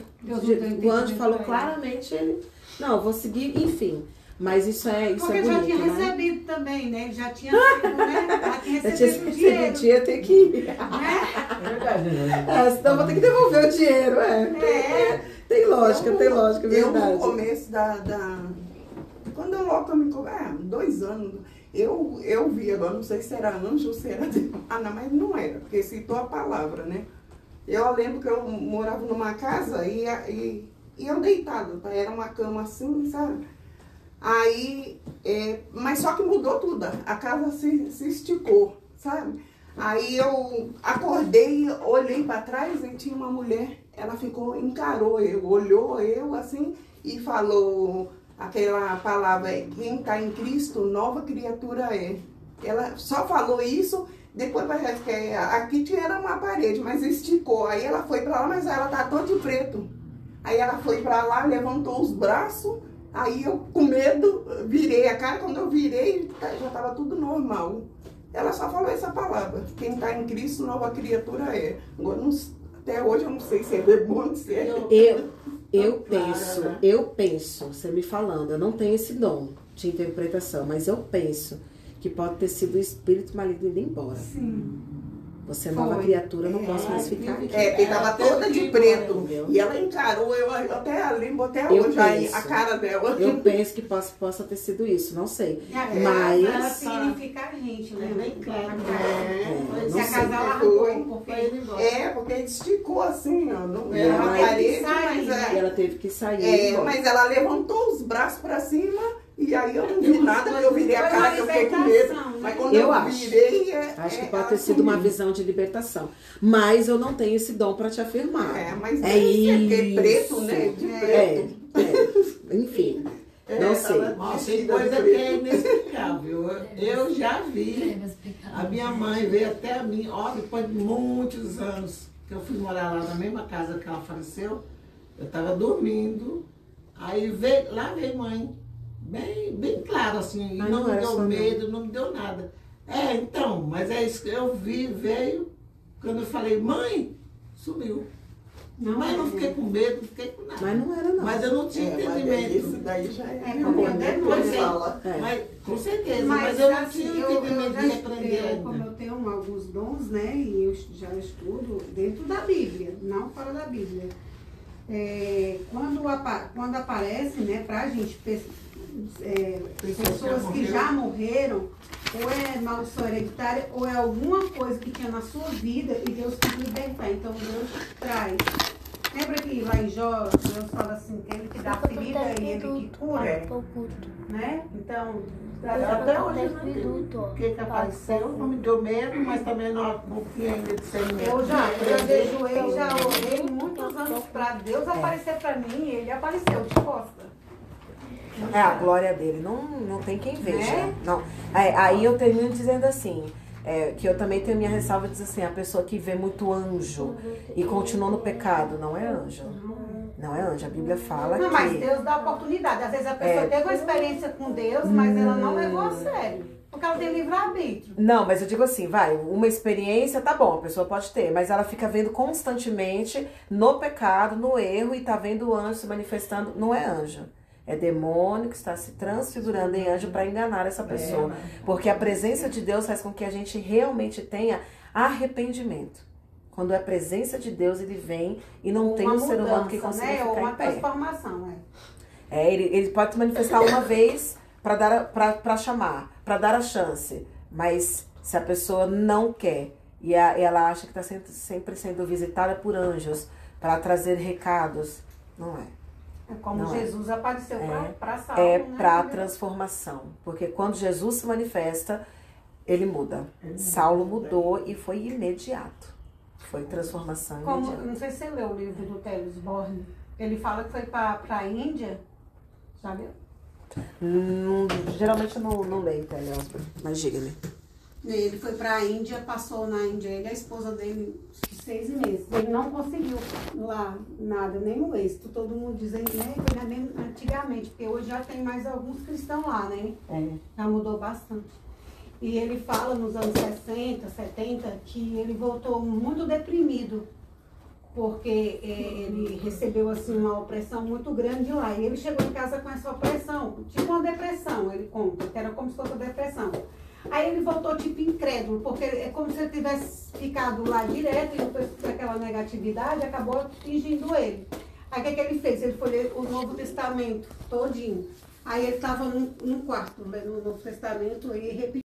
O anjo falou claramente, ele... Não, vou seguir, enfim. Mas isso é bonito, porque ele já tinha recebido também, né? Ele já tinha sido, né? Já tinha recebido o dinheiro. Tinha ter que ir. Né? É verdade, né? Senão vou ter que devolver o dinheiro, Tem lógica, é verdade. Eu, no começo quando eu logo me 2 anos, eu vi, agora não sei se era anjo ou se era Deus. Não, mas não era, porque citou a palavra, né? Eu lembro que eu morava numa casa e eu deitado, tá? Era uma cama assim, sabe? Aí, mas só que mudou tudo, a casa se esticou, sabe? Aí eu acordei, olhei para trás e tinha uma mulher, ela encarou eu, olhou eu assim e falou aquela palavra, quem está em Cristo, nova criatura é. Ela só falou isso, depois parece que aqui tinha uma parede, mas esticou. Aí ela foi para lá, mas ela tá toda de preto. Aí ela foi para lá, levantou os braços, aí eu com medo virei a cara, quando eu virei já estava tudo normal. Ela só falou essa palavra, quem está em Cristo, nova criatura é. Agora, até hoje eu não sei se é demônio, se é... Eu penso, você me falando, eu não tenho esse dom de interpretação, mas eu penso que pode ter sido o espírito maligno indo embora. Sim. Você é nova criatura, não posso mais ficar aqui. Porque estava toda de preto. E ela encarou, eu até lembro até hoje a cara dela. Eu penso que possa ter sido isso, não sei. Mas ela significa a gente, né? É bem claro. Se a casa largou, porque ele esticou assim, ó. Não era uma parede, mas ela teve que sair. Mas ela levantou os braços para cima. E aí eu não vi nada, porque eu virei a cara que eu fiquei com medo. Mas quando eu virei... Acho que pode ter sido uma visão de libertação. Mas eu não tenho esse dom para te afirmar. Mas porque preto, né? De preto. Enfim, não sei. Nossa, tem coisa que é inexplicável. Eu já vi. A minha mãe veio até a mim, depois de muitos anos que eu fui morar lá na mesma casa que ela faleceu, eu estava dormindo, aí veio mãe. Bem claro, assim, mas não me deu medo, não me deu nada. Então, mas é isso que eu vi, veio, quando eu falei, mãe, sumiu. Mas não fiquei com medo, não fiquei com nada. Mas não era, não. Mas eu não tinha entendimento. Isso daí já com certeza, mas eu não tinha entendimento de aprender. Como eu tenho alguns dons, né, e eu já estudo dentro da Bíblia, não fora da Bíblia. Quando aparece, né, pra gente... pessoas que já morreram, ou é maldição hereditária, ou é alguma coisa que tinha na sua vida e Deus quis libertar. Então Deus traz. Lembra que lá em Jó, Deus fala assim, que ele que dá ferida e ele que cura? Né? Então, até hoje o que apareceu não me deu medo, mas também não confiei ainda de ser medo. Eu já jejuei, já orei muitos anos para Deus aparecer para mim e ele apareceu de costa. A glória dele não tem quem veja. Não. Aí eu termino dizendo assim, que eu também tenho minha ressalva, diz assim, a pessoa que vê muito anjo e continua no pecado, não é anjo. Não é anjo. A Bíblia fala que... Mas Deus dá oportunidade. Às vezes a pessoa teve uma experiência com Deus, mas ela não levou a sério. Porque ela tem livre-arbítrio. Não, mas eu digo assim, uma experiência, tá bom, a pessoa pode ter, mas ela fica vendo constantemente no pecado, no erro, e tá vendo o anjo se manifestando, não é anjo. É demônio que está se transfigurando em anjo para enganar essa pessoa. Porque a presença de Deus faz com que a gente realmente tenha arrependimento. Quando é a presença de Deus, ele vem e não tem um ser humano que consiga ficar ou uma em pé. transformação, Ele pode se manifestar uma vez para chamar, para dar a chance. Mas se a pessoa não quer e ela acha que está sempre sendo visitada por anjos para trazer recados, não é. É como não Jesus apareceu para Saulo. É para a transformação. Porque quando Jesus se manifesta, ele muda. Saulo mudou e foi imediato. Foi transformação imediata. Não sei se você leu o livro do Teles Borne. Ele fala que foi para a Índia, sabe? Geralmente eu não leio Teles Borne, mas diga-me. Ele foi para a Índia, passou na Índia, ele e a esposa dele 6 meses. Ele não conseguiu lá nada, nenhum êxito. Todo mundo dizendo, né, que era mesmo antigamente, porque hoje já tem mais alguns cristãos lá, né? Já mudou bastante. E ele fala nos anos 60, 70, que ele voltou muito deprimido, porque ele recebeu assim uma opressão muito grande lá. E ele chegou em casa com essa opressão, tipo uma depressão, ele conta, que era como se fosse uma depressão. Aí ele voltou tipo incrédulo, porque é como se ele tivesse ficado lá direto e depois daquela negatividade acabou atingindo ele. Aí o que ele fez? Ele foi ler o Novo Testamento todinho. Aí ele estava num quarto, lendo o Novo Testamento e repetiu